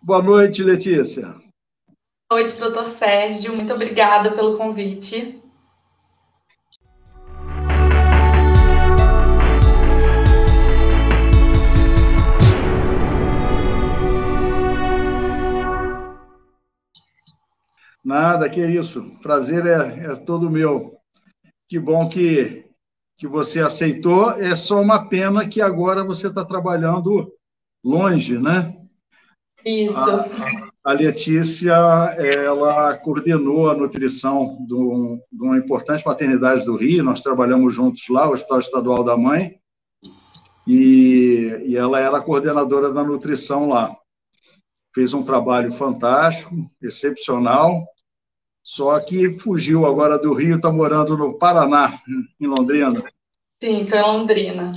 Boa noite, Letícia. Boa noite, doutor Sérgio. Muito obrigada pelo convite. Nada, que isso. Prazer é todo meu. Que bom que você aceitou. É só uma pena que agora você está trabalhando longe, né? Isso. A Letícia, ela coordenou a nutrição de uma importante maternidade do Rio. Nós trabalhamos juntos lá, o Hospital Estadual da Mãe, e ela era a coordenadora da nutrição lá. Fez um trabalho fantástico, excepcional, só que fugiu agora do Rio, está morando no Paraná, em Londrina. Sim, estou em Londrina.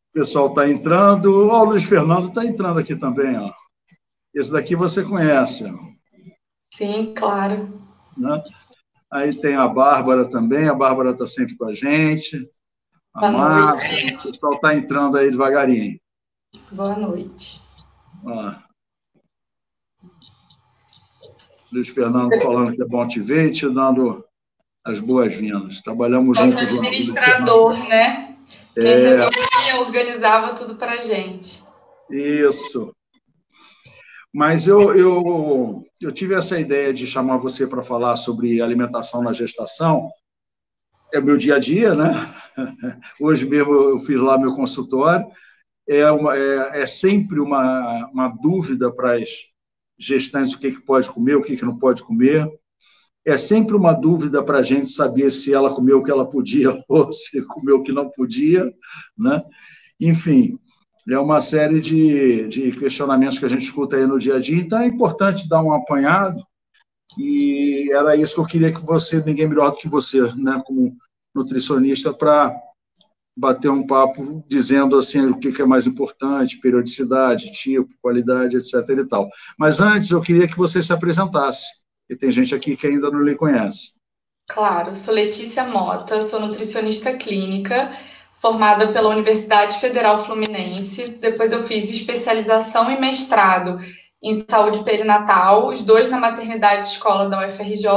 O pessoal está entrando. Ó, o Luiz Fernando está entrando aqui também. Ó. Esse daqui você conhece. Ó. Sim, claro. Né? Aí tem a Bárbara também. A Bárbara está sempre com a gente. A Márcia. O pessoal está entrando aí devagarinho. Boa noite. Ó. Luiz Fernando falando que é bom te ver e te dando as boas-vindas. Trabalhamos juntos. Nosso administrador, né? Quem resolvia, organizava tudo para a gente. Isso. Mas eu tive essa ideia de chamar você para falar sobre alimentação na gestação. É meu dia a dia, né? Hoje mesmo eu fiz lá meu consultório. É sempre uma dúvida para as gestantes o que pode comer, o que não pode comer. É sempre uma dúvida para a gente saber se ela comeu o que ela podia ou se comeu o que não podia, né? Enfim, é uma série de questionamentos que a gente escuta aí no dia a dia, então é importante dar um apanhado, e era isso que eu queria que você, ninguém melhor do que você, né, como nutricionista, para bater um papo dizendo assim o que é mais importante, periodicidade, tipo, qualidade, etc. e tal. Mas antes eu queria que você se apresentasse, e tem gente aqui que ainda não lhe conhece. Claro, sou Letícia Mota, sou nutricionista clínica, formada pela Universidade Federal Fluminense. Depois eu fiz especialização e mestrado em saúde perinatal, os dois na maternidade escola da UFRJ,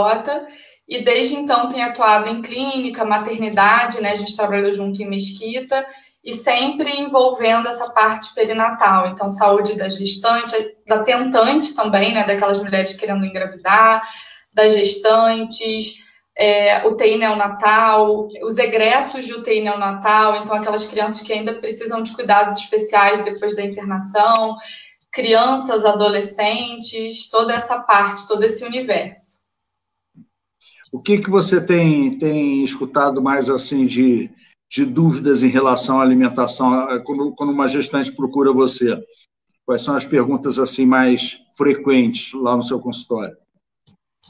e desde então tenho atuado em clínica, maternidade, né? A gente trabalhou junto em Mesquita, e sempre envolvendo essa parte perinatal. Então, saúde da gestante, da tentante também, né? Daquelas mulheres querendo engravidar, das gestantes, UTI neonatal, os egressos de UTI neonatal, então aquelas crianças que ainda precisam de cuidados especiais depois da internação, crianças, adolescentes, toda essa parte, todo esse universo. O que você tem escutado mais assim de dúvidas em relação à alimentação quando uma gestante procura você? Quais são as perguntas assim mais frequentes lá no seu consultório?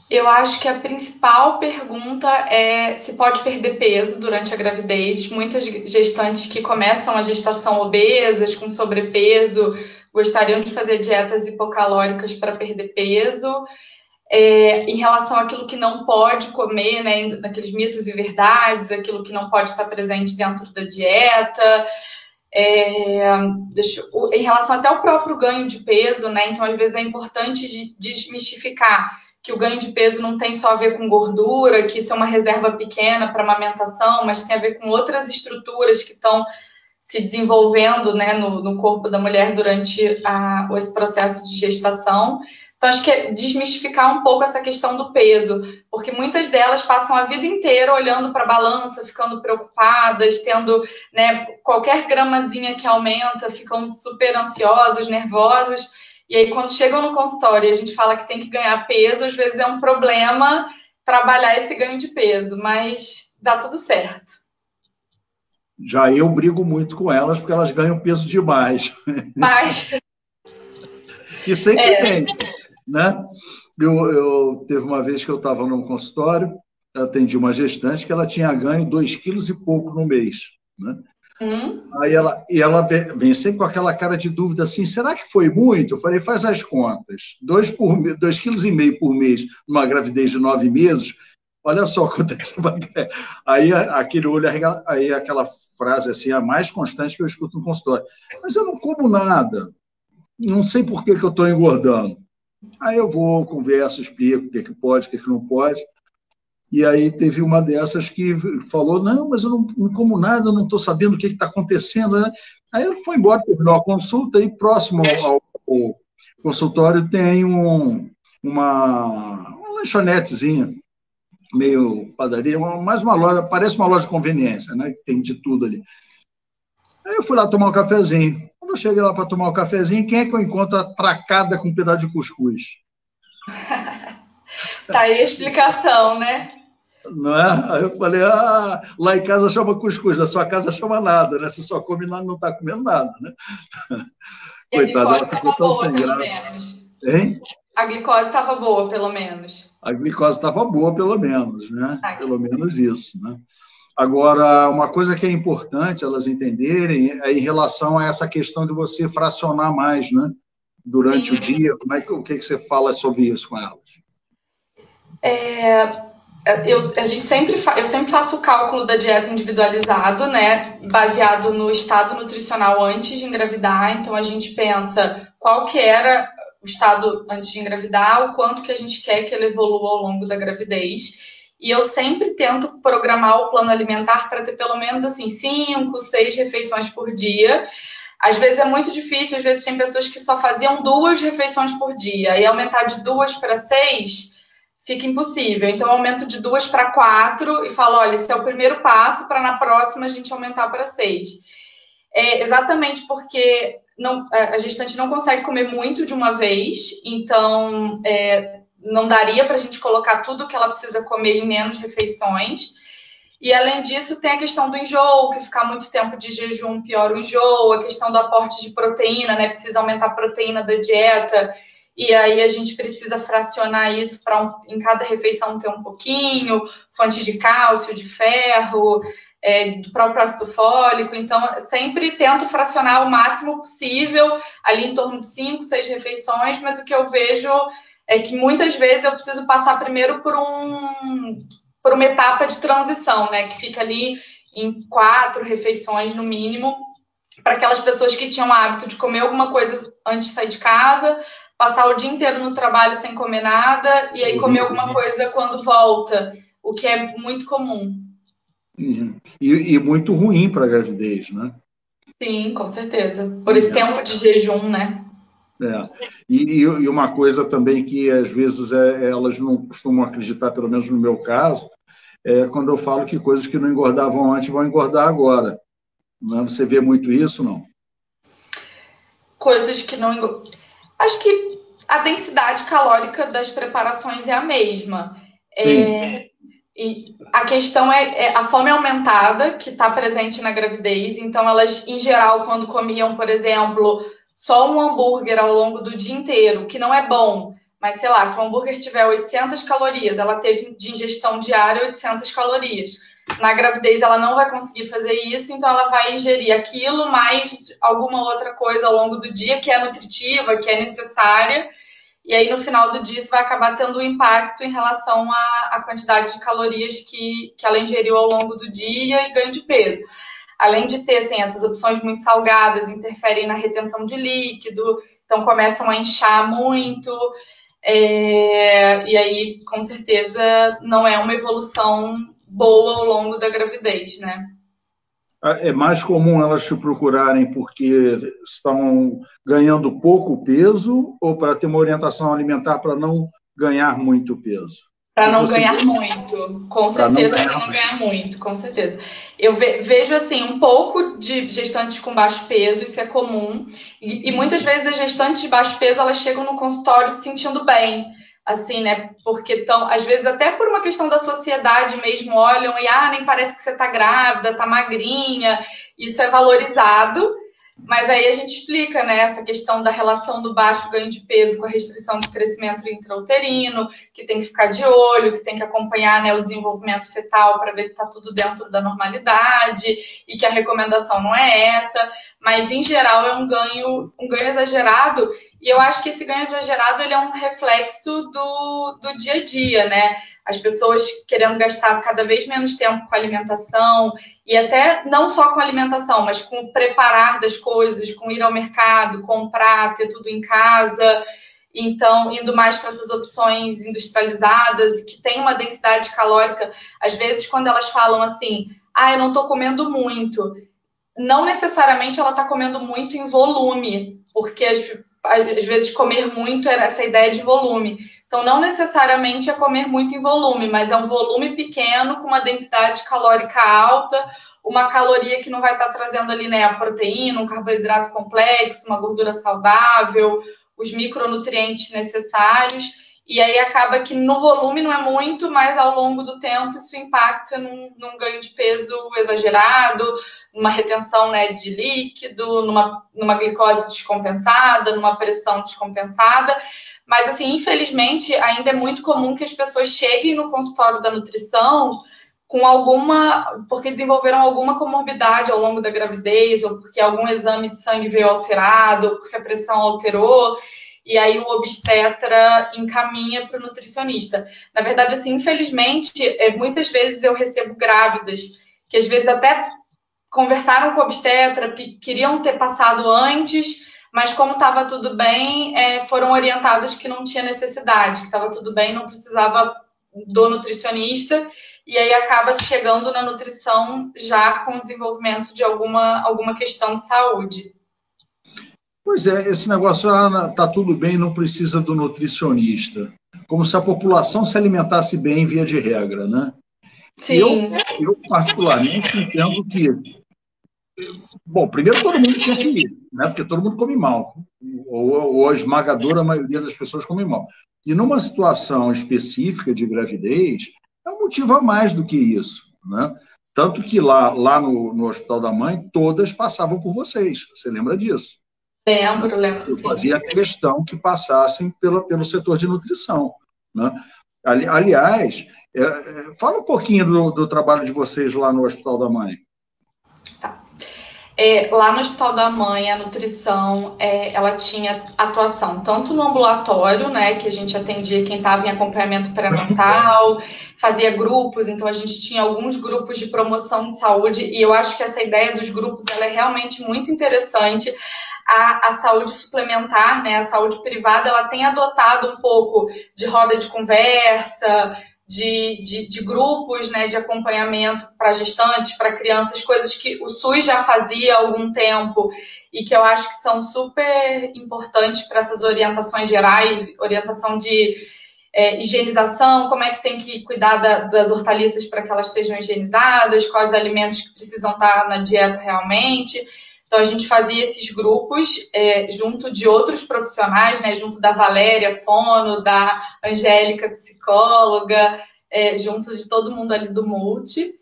Eu acho que a principal pergunta é se pode perder peso durante a gravidez. Muitas gestantes que começam a gestação obesas, com sobrepeso, gostariam de fazer dietas hipocalóricas para perder peso. Em relação àquilo que não pode comer, né, naqueles mitos e verdades, aquilo que não pode estar presente dentro da dieta. Em relação até ao próprio ganho de peso, né, então às vezes é importante desmistificar que o ganho de peso não tem só a ver com gordura, que isso é uma reserva pequena para amamentação, mas tem a ver com outras estruturas que estão se desenvolvendo, né, no corpo da mulher durante esse processo de gestação. Então, acho que é desmistificar um pouco essa questão do peso, porque muitas delas passam a vida inteira olhando para a balança, ficando preocupadas, tendo, né, qualquer gramazinha que aumenta, ficam super ansiosas, nervosas. E aí, quando chegam no consultório e a gente fala que tem que ganhar peso, às vezes é um problema trabalhar esse ganho de peso, mas dá tudo certo. Já eu brigo muito com elas, porque elas ganham peso demais. Mas... E sempre tem, né? Eu teve uma vez que eu estava num consultório, atendi uma gestante que ela tinha ganho 2 quilos e pouco no mês, né? Aí ela vem sempre com aquela cara de dúvida assim, será que foi muito? Eu falei, faz as contas, 2,5 kg por mês numa gravidez de 9 meses, olha só quanto é que você vai ganhar. Aí aquele olho, aí aquela frase assim, a mais constante que eu escuto no consultório, mas eu não como nada. não sei por que eu estou engordando. Aí eu vou, converso, explico o que pode, o que não pode. E aí teve uma dessas que falou, não, mas eu não como nada, eu não estou sabendo o que está acontecendo, né? Aí ele foi embora, terminou a consulta, e próximo ao consultório tem uma lanchonetezinha, meio padaria, mais uma loja, parece uma loja de conveniência, né? Que tem de tudo ali. Aí eu fui lá tomar um cafezinho. Quando eu cheguei lá para tomar um cafezinho, quem é que eu encontro atracada com um pedaço de cuscuz? Tá aí a explicação, né? Não é? Aí eu falei, lá em casa chama cuscuz, na sua casa chama nada, né? Você só come nada, não está comendo nada, né? Coitada, ela ficou tão sem graça. Hein? A glicose estava boa, pelo menos. A glicose estava boa, pelo menos, né? Pelo menos isso, né? Agora, uma coisa que é importante elas entenderem é em relação a essa questão de você fracionar mais, né? Durante o dia. O que você fala sobre isso com elas? Eu sempre faço o cálculo da dieta individualizado, né? Baseado no estado nutricional antes de engravidar. Então, a gente pensa qual que era o estado antes de engravidar, o quanto que a gente quer que ele evolua ao longo da gravidez. E eu sempre tento programar o plano alimentar para ter pelo menos assim 5, 6 refeições por dia. Às vezes é muito difícil, às vezes tem pessoas que só faziam 2 refeições por dia. E aumentar de 2 para 6 fica impossível. Então eu aumento de 2 para 4 e falo, olha, esse é o primeiro passo para na próxima a gente aumentar para 6. Exatamente porque a gestante não consegue comer muito de uma vez, então não daria para a gente colocar tudo que ela precisa comer em menos refeições. E, além disso, tem a questão do enjoo, que ficar muito tempo de jejum piora o enjoo, a questão do aporte de proteína, né? Precisa aumentar a proteína da dieta, e aí a gente precisa fracionar isso para em cada refeição ter um pouquinho, fontes de cálcio, de ferro, do próprio ácido fólico. Então, sempre tento fracionar o máximo possível, ali em torno de 5, 6 refeições, mas o que eu vejo é que muitas vezes eu preciso passar primeiro por uma etapa de transição, né? Que fica ali em 4 refeições no mínimo, para aquelas pessoas que tinham o hábito de comer alguma coisa antes de sair de casa, passar o dia inteiro no trabalho sem comer nada, e aí comer alguma coisa quando volta, o que é muito comum. E muito ruim para a gravidez, né? Sim, com certeza. Por esse tempo de jejum, né? E uma coisa também que às vezes elas não costumam acreditar, pelo menos no meu caso, é quando eu falo que coisas que não engordavam antes vão engordar agora. Não é? Você vê muito isso, não? Coisas que não engordam. Acho que a densidade calórica das preparações é a mesma. Sim. E a questão é a fome aumentada que está presente na gravidez. Então, elas, em geral, quando comiam, por exemplo, só um hambúrguer ao longo do dia inteiro, que não é bom, mas, sei lá, se o hambúrguer tiver 800 calorias, ela teve de ingestão diária 800 calorias. Na gravidez, ela não vai conseguir fazer isso, então ela vai ingerir aquilo mais alguma outra coisa ao longo do dia que é nutritiva, que é necessária, e aí no final do dia isso vai acabar tendo um impacto em relação à quantidade de calorias que ela ingeriu ao longo do dia e ganho de peso. Além de ter assim, essas opções muito salgadas, interferem na retenção de líquido, então começam a inchar muito, e aí com certeza não é uma evolução boa ao longo da gravidez, né? É mais comum elas te procurarem porque estão ganhando pouco peso ou para ter uma orientação alimentar para não ganhar muito peso? Para não ganhar muito, com certeza, para não ganhar muito, com certeza. Eu vejo, assim, um pouco de gestantes com baixo peso, isso é comum, e muitas vezes as gestantes de baixo peso, elas chegam no consultório se sentindo bem, assim, né, porque estão, às vezes, até por uma questão da sociedade mesmo, olham e, nem parece que você tá grávida, tá magrinha, isso é valorizado. Mas aí a gente explica, né, essa questão da relação do baixo ganho de peso com a restrição de crescimento intrauterino, que tem que ficar de olho, que tem que acompanhar, né, o desenvolvimento fetal para ver se está tudo dentro da normalidade e que a recomendação não é essa. Mas, em geral, é um ganho exagerado. E eu acho que esse ganho exagerado ele é um reflexo do dia a dia, né? As pessoas querendo gastar cada vez menos tempo com alimentação E até não só com alimentação, mas com o preparar das coisas, com ir ao mercado, comprar, ter tudo em casa. Então, indo mais para essas opções industrializadas, que tem uma densidade calórica. Às vezes, quando elas falam assim, eu não estou comendo muito, não necessariamente ela está comendo muito em volume, porque às vezes comer muito era essa ideia de volume. Então, não necessariamente é comer muito em volume, mas é um volume pequeno, com uma densidade calórica alta, uma caloria que não vai estar trazendo ali, né, a proteína, um carboidrato complexo, uma gordura saudável, os micronutrientes necessários. E aí acaba que no volume não é muito, mas ao longo do tempo isso impacta num ganho de peso exagerado, numa retenção, né, de líquido, numa glicose descompensada, numa pressão descompensada. Mas, assim, infelizmente, ainda é muito comum que as pessoas cheguem no consultório da nutrição porque desenvolveram alguma comorbidade ao longo da gravidez, ou porque algum exame de sangue veio alterado, ou porque a pressão alterou, e aí o obstetra encaminha para o nutricionista. Na verdade, assim, infelizmente, muitas vezes eu recebo grávidas que às vezes até conversaram com o obstetra, queriam ter passado antes, mas como estava tudo bem, foram orientadas que não tinha necessidade, que estava tudo bem, não precisava do nutricionista, e aí acaba chegando na nutrição já com o desenvolvimento de alguma questão de saúde. Pois é, esse negócio, tá tudo bem, não precisa do nutricionista. Como se a população se alimentasse bem via de regra, né? Sim. Eu particularmente entendo que... Bom, primeiro todo mundo tinha que ir, né? Porque todo mundo come mal. Ou a esmagadora maioria das pessoas come mal. E numa situação específica de gravidez, é um motivo a mais do que isso, né? Tanto que lá no Hospital da Mãe, todas passavam por vocês. Você lembra disso? Lembro, Eu fazia questão que passassem pelo setor de nutrição, né? Aliás, fala um pouquinho do trabalho de vocês lá no Hospital da Mãe. Tá. Lá no Hospital da Mãe, a nutrição, ela tinha atuação tanto no ambulatório, né, que a gente atendia quem estava em acompanhamento pré-natal, fazia grupos, então a gente tinha alguns grupos de promoção de saúde, e eu acho que essa ideia dos grupos ela é realmente muito interessante. A saúde suplementar, né, a saúde privada, ela tem adotado um pouco de roda de conversa, de grupos, né, de acompanhamento para gestantes, para crianças, coisas que o SUS já fazia há algum tempo e que eu acho que são super importantes para essas orientações gerais, orientação de higienização, como é que tem que cuidar das hortaliças para que elas estejam higienizadas, quais alimentos que precisam estar na dieta realmente. Então, a gente fazia esses grupos junto de outros profissionais, né, junto da Valéria, fono, da Angélica, psicóloga, junto de todo mundo ali do Multi.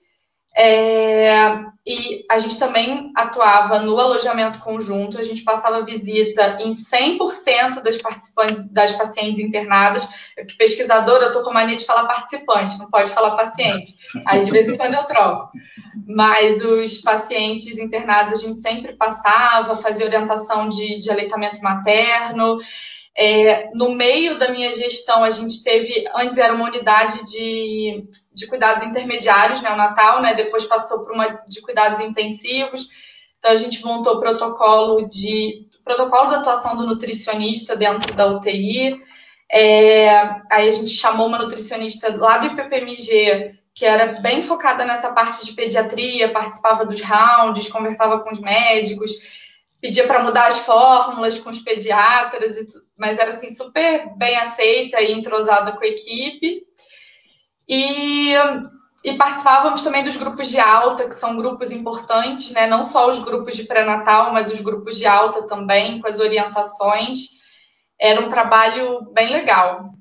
E a gente também atuava no alojamento conjunto, a gente passava visita em 100% das participantes, das pacientes internadas. Que pesquisadora, eu estou com mania de falar participante, não pode falar paciente. Aí, de vez em quando, eu troco. Mas os pacientes internados a gente sempre passava, fazia orientação de aleitamento materno. No meio da minha gestão, a gente teve, antes era uma unidade de cuidados intermediários, né, o Natal, né, depois passou para uma de cuidados intensivos. Então, a gente montou protocolo de atuação do nutricionista dentro da UTI. Aí a gente chamou uma nutricionista lá do IPPMG, que era bem focada nessa parte de pediatria, participava dos rounds, conversava com os médicos, pedia para mudar as fórmulas com os pediatras, mas era assim, super bem aceita e entrosada com a equipe. E participávamos também dos grupos de alta, que são grupos importantes, né? Não só os grupos de pré-natal, mas os grupos de alta também, com as orientações. Era um trabalho bem legal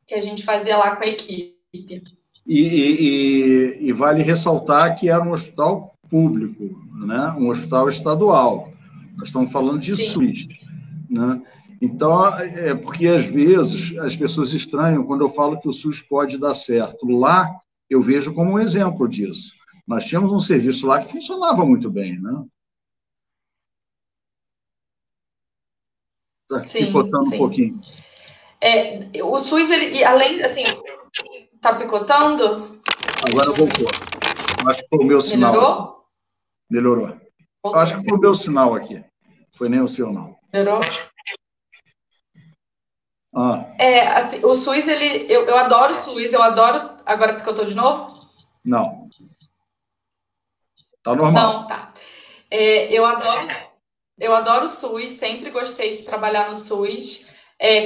que a gente fazia lá com a equipe. E vale ressaltar que era um hospital público, né? Um hospital estadual. Nós estamos falando de SUS, né? Então, porque às vezes as pessoas estranham quando eu falo que o SUS pode dar certo. Lá, eu vejo como um exemplo disso. Nós tínhamos um serviço lá que funcionava muito bem, né? Está picotando um pouquinho. O SUS, ele, além, assim, está picotando? Agora voltou. Eu acho que foi o meu sinal. Melhorou? Melhorou. Eu acho que foi o meu sinal aqui. Foi nem o seu, não. Melhorou? Ah, Assim, o SUS, eu adoro o SUS, eu adoro... Agora porque eu tô de novo? não. Tá normal. Não, tá. Eu adoro o SUS, sempre gostei de trabalhar no SUS.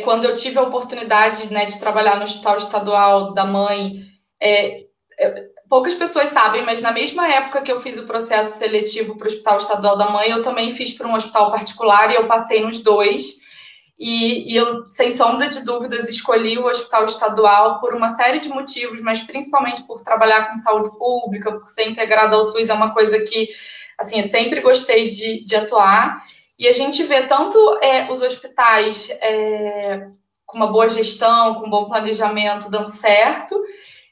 Quando eu tive a oportunidade, né, de trabalhar no Hospital Estadual da Mãe, poucas pessoas sabem, mas na mesma época que eu fiz o processo seletivo para o Hospital Estadual da Mãe, eu também fiz para um hospital particular e eu passei nos dois. E eu, sem sombra de dúvidas, escolhi o Hospital Estadual por uma série de motivos, mas principalmente por trabalhar com saúde pública, por ser integrada ao SUS, é uma coisa que, assim, eu sempre gostei de atuar. E a gente vê tanto os hospitais com uma boa gestão, com um bom planejamento, dando certo,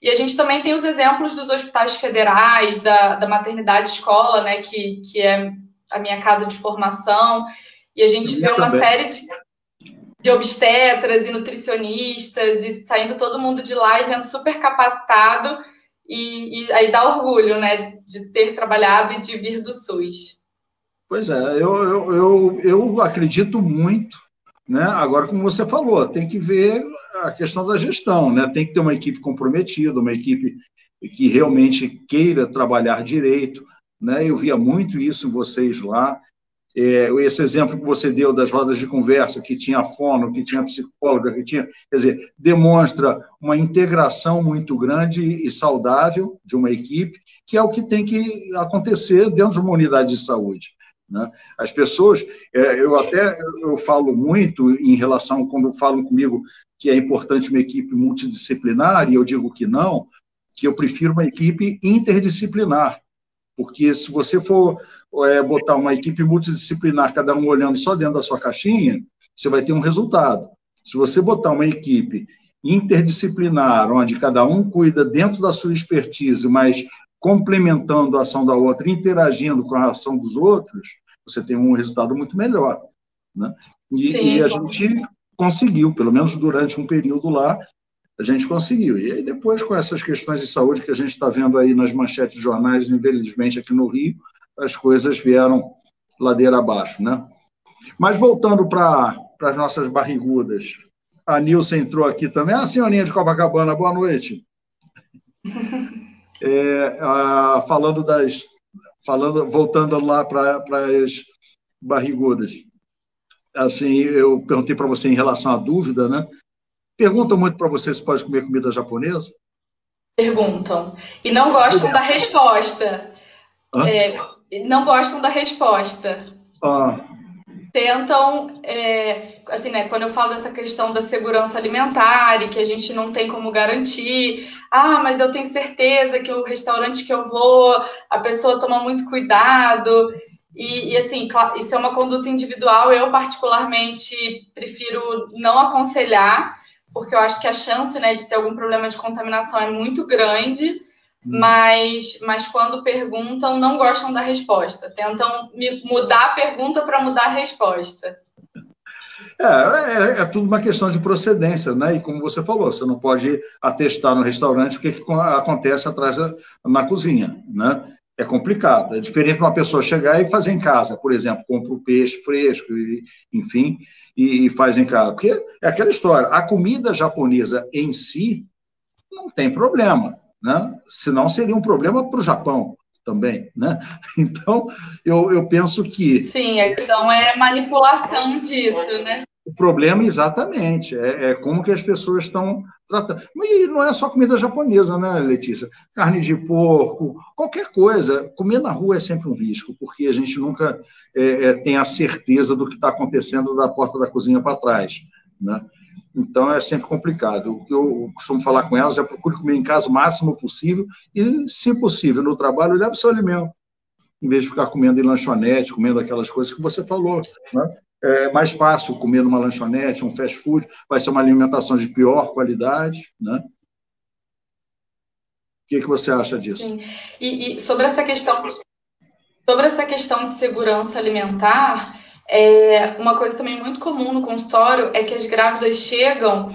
e a gente também tem os exemplos dos hospitais federais, da maternidade escola, né, que é a minha casa de formação, e a gente vê uma série de obstetras e nutricionistas, e saindo todo mundo de lá e vendo super capacitado, e aí dá orgulho, né, de ter trabalhado e de vir do SUS. Pois é, eu acredito muito, né? Agora, como você falou, tem que ver a questão da gestão, né? Tem que ter uma equipe comprometida, uma equipe que realmente queira trabalhar direito, né? Eu via muito isso em vocês lá. Esse exemplo que você deu das rodas de conversa, que tinha fono, que tinha psicóloga, que tinha, quer dizer, demonstra uma integração muito grande e saudável de uma equipe, que é o que tem que acontecer dentro de uma unidade de saúde, né? As pessoas, eu falo muito em relação, quando falam comigo que é importante uma equipe multidisciplinar, e eu digo que não, que eu prefiro uma equipe interdisciplinar, porque se você for botar uma equipe multidisciplinar, cada um olhando só dentro da sua caixinha, você vai ter um resultado. Se você botar uma equipe interdisciplinar, onde cada um cuida dentro da sua expertise, mas complementando a ação da outra, interagindo com a ação dos outros, você tem um resultado muito melhor, né? E a gente conseguiu, pelo menos durante um período lá, a gente conseguiu. E aí depois, com essas questões de saúde que a gente está vendo aí nas manchetes de jornais, infelizmente aqui no Rio, as coisas vieram ladeira abaixo, né? Mas voltando para as nossas barrigudas, a Nilce entrou aqui também. Ah, senhorinha de Copacabana, boa noite. Voltando lá para as barrigudas. Assim, eu perguntei para você em relação à dúvida, né? Perguntam muito para você se pode comer comida japonesa? Perguntam. E não gostam da resposta. Não gostam da resposta. Tentam, assim, né, quando eu falo dessa questão da segurança alimentar e que a gente não tem como garantir, mas eu tenho certeza que o restaurante que eu vou, a pessoa toma muito cuidado, e assim, isso é uma conduta individual, eu particularmente prefiro não aconselhar, porque eu acho que a chance, né, de ter algum problema de contaminação é muito grande, mas quando perguntam, não gostam da resposta. Tentam mudar a pergunta para mudar a resposta. É tudo uma questão de procedência, né? E como você falou, você não pode atestar no restaurante o que acontece atrás na cozinha, né? É complicado. É diferente de uma pessoa chegar e fazer em casa, por exemplo, compra o peixe fresco, enfim, e faz em casa. Porque é aquela história, a comida japonesa em si não tem problema, né? Senão seria um problema para o Japão também, né? Então, eu penso que... Sim, a questão é manipulação disso, né? O problema, exatamente, é como que as pessoas estão tratando. E não é só comida japonesa, né, Letícia? Carne de porco, qualquer coisa. Comer na rua é sempre um risco, porque a gente nunca tem a certeza do que está acontecendo da porta da cozinha para trás, né? Então, é sempre complicado. O que eu costumo falar com elas é procure comer em casa o máximo possível e, se possível, no trabalho, leve o seu alimento, em vez de ficar comendo em lanchonete, comendo aquelas coisas que você falou, né? É mais fácil comer numa lanchonete, um fast food, vai ser uma alimentação de pior qualidade, né? O que você acha disso? Sim. E sobre essa questão de segurança alimentar, uma coisa também muito comum no consultório é que as grávidas chegam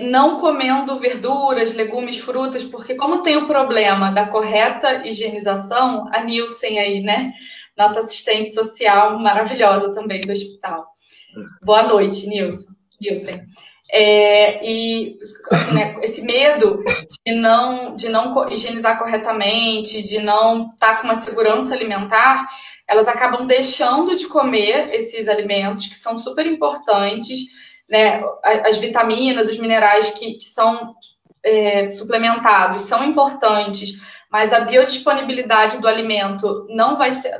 não comendo verduras, legumes, frutas, porque como tem o problema da correta higienização, a Nilsen aí, né? Nossa assistente social maravilhosa também do hospital. Boa noite, Nilsen. E assim, né, esse medo de não higienizar corretamente, de não estar com uma segurança alimentar, elas acabam deixando de comer esses alimentos que são super importantes, né? As vitaminas, os minerais que são suplementados são importantes, mas a biodisponibilidade do alimento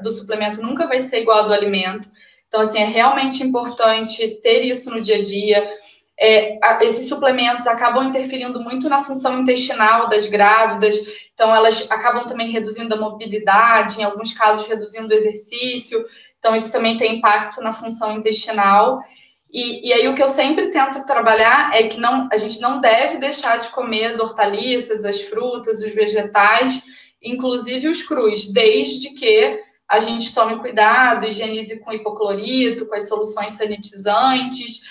do suplemento nunca vai ser igual ao do alimento. Então, assim, é realmente importante ter isso no dia a dia. Esses suplementos acabam interferindo muito na função intestinal das grávidas, então elas acabam também reduzindo a mobilidade, em alguns casos reduzindo o exercício, então isso também tem impacto na função intestinal. E aí o que eu sempre tento trabalhar é que a gente não deve deixar de comer as hortaliças, as frutas, os vegetais, inclusive os crus, desde que a gente tome cuidado, higienize com hipoclorito, com as soluções sanitizantes,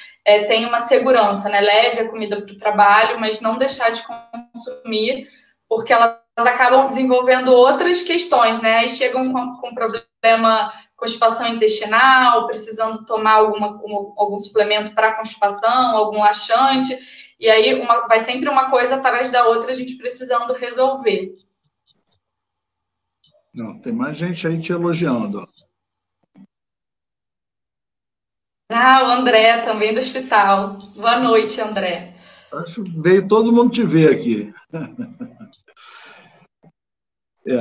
tenha uma segurança, né? Leve a comida para o trabalho, mas não deixar de consumir, porque elas acabam desenvolvendo outras questões, né? Aí chegam com problema constipação intestinal, precisando tomar algum suplemento para constipação, algum laxante, e aí vai sempre uma coisa atrás da outra, a gente precisando resolver. Não, tem mais gente aí te elogiando. O André, também do hospital. Boa noite, André. Acho que veio todo mundo te ver aqui. E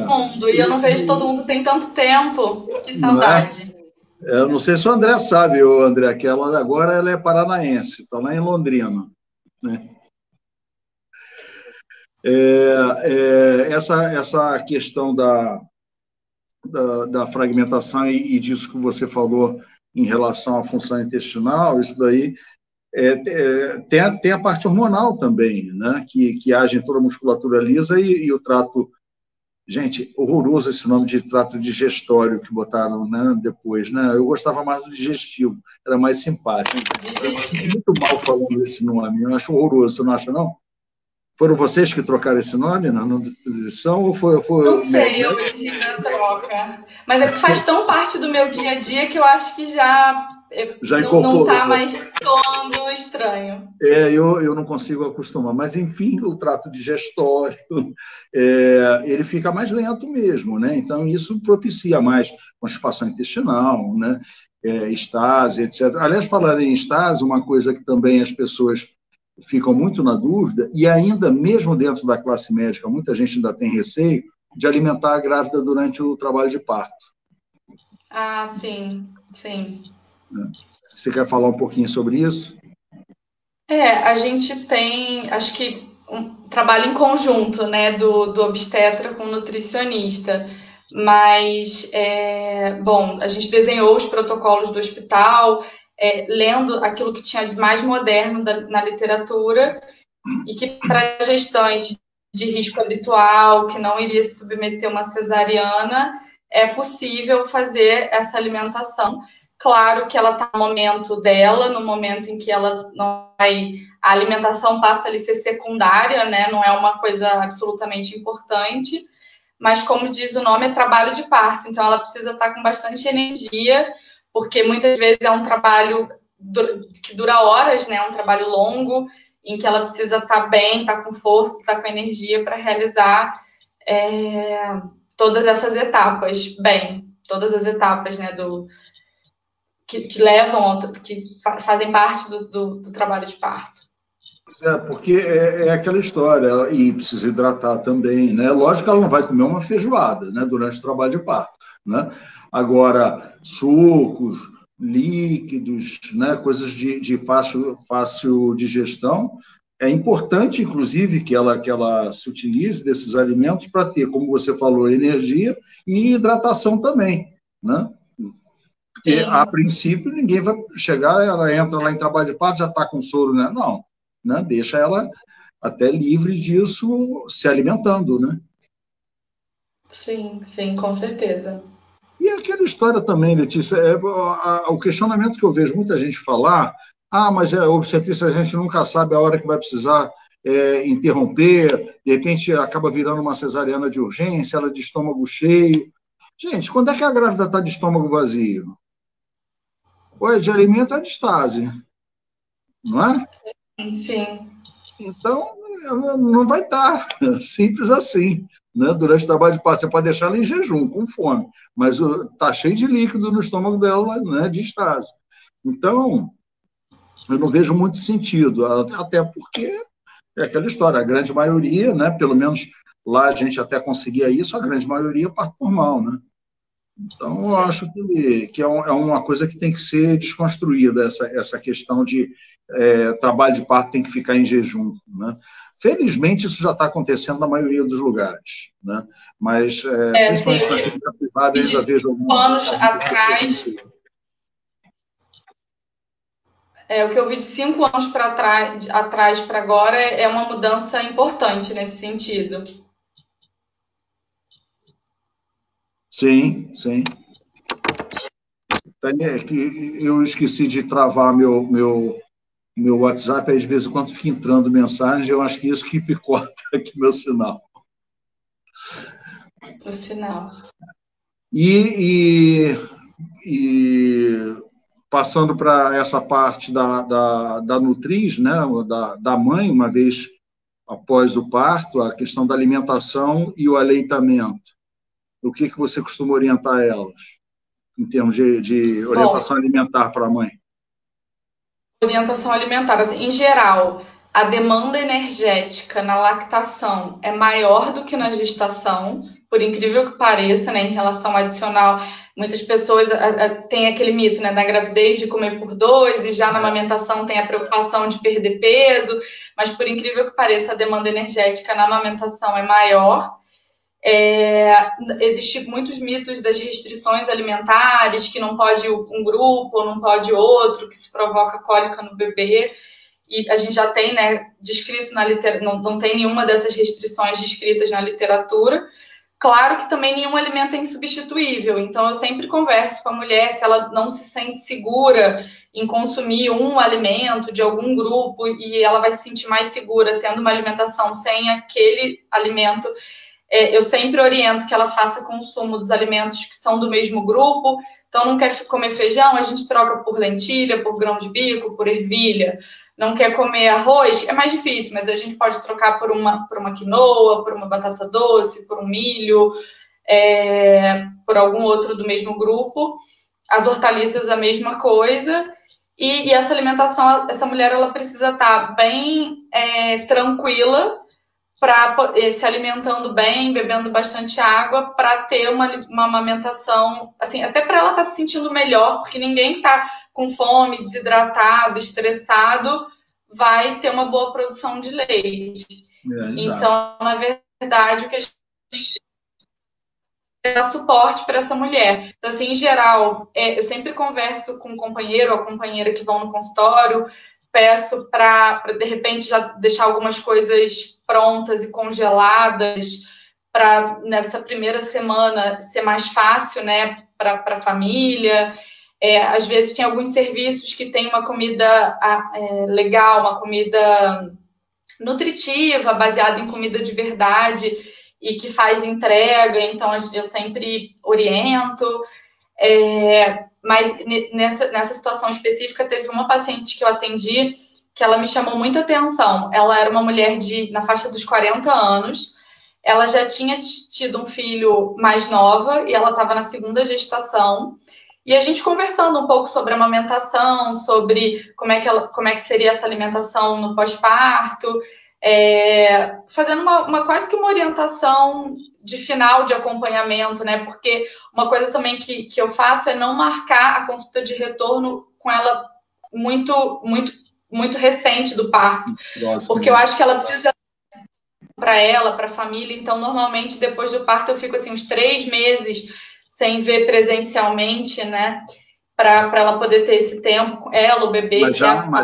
eu não vejo todo mundo tem tanto tempo. Que saudade. Eu não sei se o André sabe, André, que ela agora ela é paranaense, está lá em Londrina. Né? Essa questão da fragmentação e disso que você falou em relação à função intestinal, isso daí tem a parte hormonal também, né? que age em toda a musculatura lisa e o trato. Gente, horroroso esse nome de trato digestório que botaram, né, depois. Né? Eu gostava mais do digestivo, era mais simpático. Eu me sinto muito mal falando esse nome, eu acho horroroso, você não acha, não? Foram vocês que trocaram esse nome na nutrição ou foi não sei a origem da troca. Mas é que faz tão parte do meu dia a dia que eu acho que já não está mais soando estranho. Eu não consigo acostumar. Mas, enfim, o trato digestório, ele fica mais lento mesmo, né? Então, isso propicia mais constipação intestinal, né? Estase, etc. Aliás, falando em estase, uma coisa que também as pessoas ficam muito na dúvida, e ainda mesmo dentro da classe médica, muita gente ainda tem receio de alimentar a grávida durante o trabalho de parto. Sim, sim. Você quer falar um pouquinho sobre isso? A gente tem, acho que, um trabalho em conjunto, né, do obstetra com o nutricionista, mas, bom, a gente desenhou os protocolos do hospital, lendo aquilo que tinha de mais moderno na literatura, e que para gestante de risco habitual, que não iria se submeter a uma cesariana, é possível fazer essa alimentação. Claro que ela está no momento dela, no momento em que ela não vai... A alimentação passa a ser secundária, né? Não é uma coisa absolutamente importante, mas, como diz o nome, é trabalho de parto. Então, ela precisa estar com bastante energia, porque muitas vezes é um trabalho que dura horas, né? É um trabalho longo, em que ela precisa estar bem, estar com força, estar com energia para realizar todas essas etapas. Todas as etapas, né, que levam, que fazem parte do trabalho de parto. Porque é aquela história, e precisa hidratar também, né? Lógico que ela não vai comer uma feijoada, né, durante o trabalho de parto, né? Agora, sucos, líquidos, né, coisas de fácil digestão, é importante, inclusive, que ela se utilize desses alimentos para ter, como você falou, energia e hidratação também, né? Porque, a princípio, ninguém vai chegar, ela entra lá em trabalho de parto, já está com soro, né? Não, né? Deixa ela até livre disso, se alimentando, né? Sim, com certeza. E aquela história também, Letícia, o questionamento que eu vejo muita gente falar, Ah, mas a obstetrícia a gente nunca sabe a hora que vai precisar interromper, de repente acaba virando uma cesariana de urgência, ela de estômago cheio. Gente, quando é que a grávida está de estômago vazio? Ou de alimento é distase, não é? Sim. Então, não vai estar simples assim. Né? Durante o trabalho de parto, você pode deixar ela em jejum, com fome, mas está cheio de líquido no estômago dela, né, de estase. Então, eu não vejo muito sentido, até porque é aquela história, a grande maioria, né, pelo menos lá a gente até conseguia isso, a grande maioria é parto normal, né? Então, eu acho que é uma coisa que tem que ser desconstruída, essa questão de trabalho de parto tem que ficar em jejum. Né? Felizmente, isso já está acontecendo na maioria dos lugares. Né? Mas, principalmente na clínica privada, eu ainda vejo anos atrás. O que eu vi de 5 anos atrás para agora é uma mudança importante nesse sentido. Sim, sim. Eu esqueci de travar meu WhatsApp, aí de vez em quando fica entrando mensagem, eu acho que isso que picota aqui meu sinal. O sinal. E passando para essa parte da nutriz, né, da mãe, uma vez após o parto, a questão da alimentação e o aleitamento. O que você costuma orientar elas, em termos de orientação alimentar para a mãe? Orientação alimentar, assim, em geral, a demanda energética na lactação é maior do que na gestação, por incrível que pareça, né, em relação adicional. Muitas pessoas têm aquele mito, né, da gravidez de comer por 2 e já na amamentação tem a preocupação de perder peso, mas por incrível que pareça, a demanda energética na amamentação é maior. Existem muitos mitos das restrições alimentares, que não pode um grupo ou não pode outro, que se provoca cólica no bebê. E a gente já tem, né, descrito na literatura, não tem nenhuma dessas restrições descritas na literatura. Claro que também nenhum alimento é insubstituível, então eu sempre converso com a mulher se ela não se sente segura em consumir um alimento de algum grupo e ela vai se sentir mais segura tendo uma alimentação sem aquele alimento. Eu sempre oriento que ela faça consumo dos alimentos que são do mesmo grupo. Então, não quer comer feijão, a gente troca por lentilha, por grão de bico, por ervilha. Não quer comer arroz, é mais difícil, mas a gente pode trocar por uma quinoa, por uma batata doce, por um milho, por algum outro do mesmo grupo. As hortaliças, a mesma coisa. E essa alimentação, essa mulher, ela precisa estar bem tranquila, se alimentando bem, bebendo bastante água, para ter uma amamentação, assim, até para ela estar se sentindo melhor, porque ninguém está com fome, desidratado, estressado, vai ter uma boa produção de leite. Então, na verdade, o que a gente dá suporte para essa mulher. Então, assim, em geral, eu sempre converso com o companheiro ou a companheira que vão no consultório, peço para, de repente, já deixar algumas coisas prontas e congeladas para, nessa primeira semana, ser mais fácil, né, para a família. Às vezes, tem alguns serviços que tem uma comida legal, uma comida nutritiva, baseada em comida de verdade e que faz entrega, então eu sempre oriento. Mas nessa situação específica, teve uma paciente que eu atendi que ela me chamou muita atenção. Ela era uma mulher na faixa dos 40 anos, ela já tinha tido um filho mais nova e ela estava na segunda gestação. E a gente conversando um pouco sobre amamentação, sobre como é que seria essa alimentação no pós-parto, fazendo quase que uma orientação de final de acompanhamento, né? Porque uma coisa também que eu faço é não marcar a consulta de retorno com ela muito, muito, muito recente do parto. Porque eu acho que ela precisa para ela, para a família. Então, normalmente, depois do parto, eu fico assim uns 3 meses sem ver presencialmente, né? Para ela poder ter esse tempo, ela, o bebê. Mas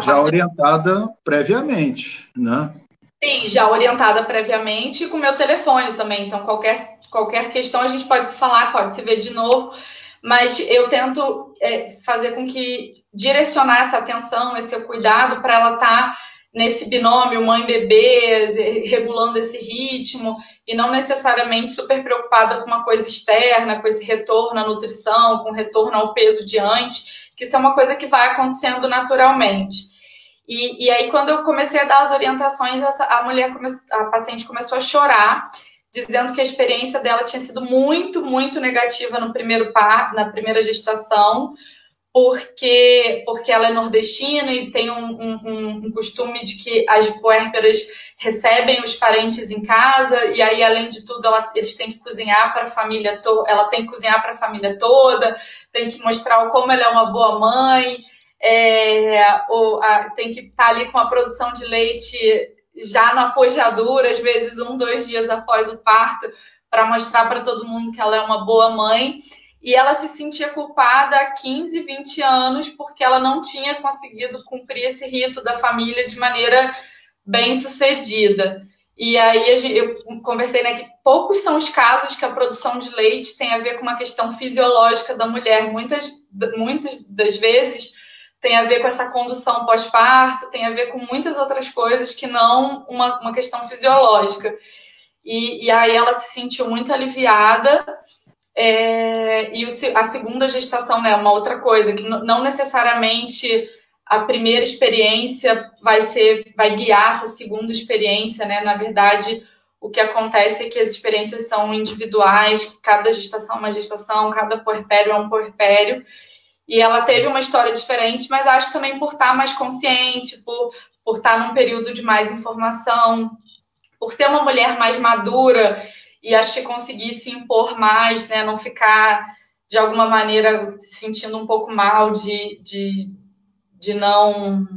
já orientada previamente, né? Sim, já orientada previamente e com o meu telefone também. Então, qualquer questão a gente pode se falar, pode se ver de novo. Mas eu tento fazer com que direcionar essa atenção, esse cuidado para ela estar nesse binômio mãe-bebê, regulando esse ritmo, e não necessariamente super preocupada com uma coisa externa, com esse retorno à nutrição, com retorno ao peso de antes, que isso é uma coisa que vai acontecendo naturalmente. E aí, quando eu comecei a dar as orientações, a paciente começou a chorar, dizendo que a experiência dela tinha sido muito, muito negativa no na primeira gestação, porque ela é nordestina e tem um costume de que as puérperas recebem os parentes em casa, e aí, além de tudo, eles têm que cozinhar para a família toda, ela tem que cozinhar para a família toda, tem que mostrar como ela é uma boa mãe, tem que estar ali com a produção de leite já na pojadura, às vezes 1, 2 dias após o parto, para mostrar para todo mundo que ela é uma boa mãe. E ela se sentia culpada há 15, 20 anos porque ela não tinha conseguido cumprir esse rito da família de maneira bem sucedida. E aí eu conversei, né, que poucos são os casos que a produção de leite tem a ver com uma questão fisiológica da mulher. Muitas das vezes tem a ver com essa condução pós-parto, tem a ver com muitas outras coisas que não uma questão fisiológica. E aí ela se sentiu muito aliviada. E a segunda gestação, né, uma outra coisa, que não necessariamente a primeira experiência vai guiar essa segunda experiência, né? Na verdade, o que acontece é que as experiências são individuais, cada gestação é uma gestação, cada puerpério é um puerpério, e ela teve uma história diferente, mas acho também por estar mais consciente, por estar num período de mais informação, por ser uma mulher mais madura, e acho que conseguir se impor mais, né? Não ficar, de alguma maneira, se sentindo um pouco mal de não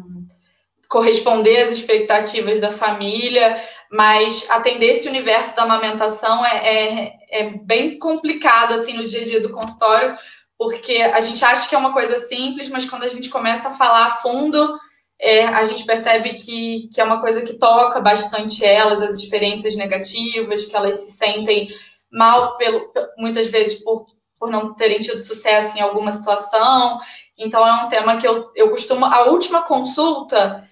corresponder às expectativas da família, mas atender esse universo da amamentação é bem complicado, assim, no dia a dia do consultório, porque a gente acha que é uma coisa simples, mas quando a gente começa a falar a fundo, a gente percebe que é uma coisa que toca bastante elas, as experiências negativas, que elas se sentem mal, muitas vezes, por não terem tido sucesso em alguma situação. Então, é um tema que eu costumo... A última consulta,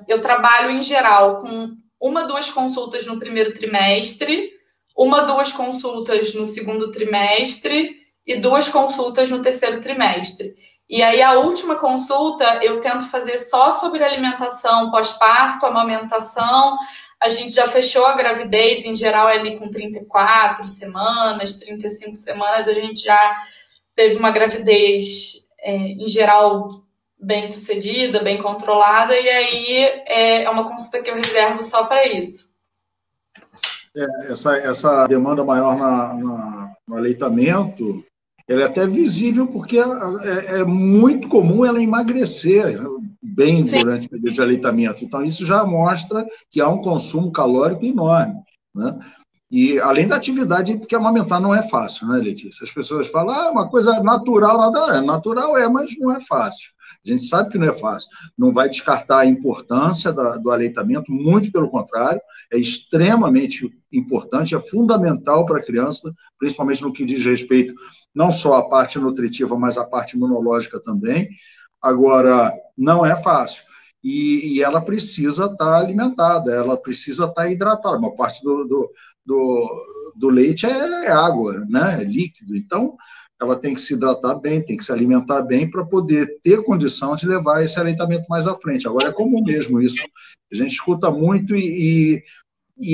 eu trabalho, em geral, com 1, 2 consultas no primeiro trimestre, 1, 2 consultas no segundo trimestre e 2 consultas no terceiro trimestre. E aí, a última consulta, eu tento fazer só sobre alimentação pós-parto, amamentação. A gente já fechou a gravidez, em geral, ali com 34 semanas, 35 semanas. A gente já teve uma gravidez, em geral, bem sucedida, bem controlada. E aí, é uma consulta que eu reservo só para isso. Essa demanda maior no aleitamento... Ela é até visível porque é muito comum ela emagrecer bem durante o período de aleitamento. Então, isso já mostra que há um consumo calórico enorme, né? E, além da atividade, porque amamentar não é fácil, né, Letícia? As pessoas falam, uma coisa natural, natural mas não é fácil. A gente sabe que não é fácil. Não vai descartar a importância do aleitamento, muito pelo contrário, é extremamente importante, é fundamental para a criança, principalmente no que diz respeito não só à parte nutritiva, mas à parte imunológica também. Agora, não é fácil. E ela precisa estar alimentada, ela precisa estar hidratada. Uma parte do leite é água, né? É líquido. Então, ela tem que se hidratar bem, tem que se alimentar bem para poder ter condição de levar esse aleitamento mais à frente. Agora, é comum mesmo isso. A gente escuta muito e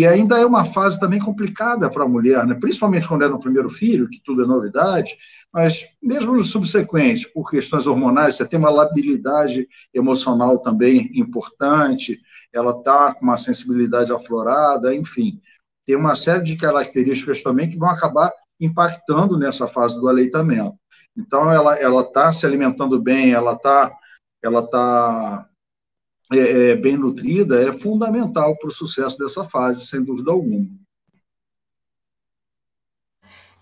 ainda é uma fase também complicada para a mulher, né? Principalmente quando é no primeiro filho, que tudo é novidade, mas mesmo nos subsequentes, por questões hormonais, você tem uma labilidade emocional também importante, ela está com uma sensibilidade aflorada, enfim. Tem uma série de características também que vão acabar impactando nessa fase do aleitamento. Então, ela está se alimentando bem, ela está bem nutrida, é fundamental para o sucesso dessa fase, sem dúvida alguma.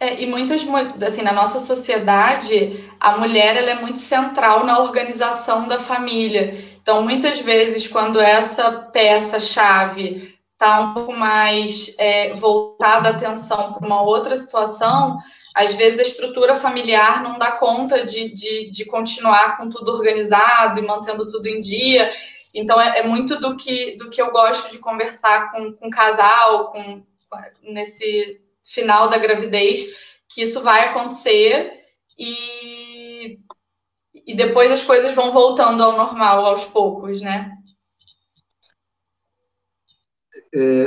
E assim, na nossa sociedade, a mulher ela é muito central na organização da família. Então, muitas vezes, quando essa peça-chave está um pouco mais voltada a atenção para uma outra situação, Às vezes a estrutura familiar não dá conta de continuar com tudo organizado e mantendo tudo em dia. Então, é muito do que eu gosto de conversar com o casal, nesse final da gravidez, que isso vai acontecer e depois as coisas vão voltando ao normal aos poucos, né?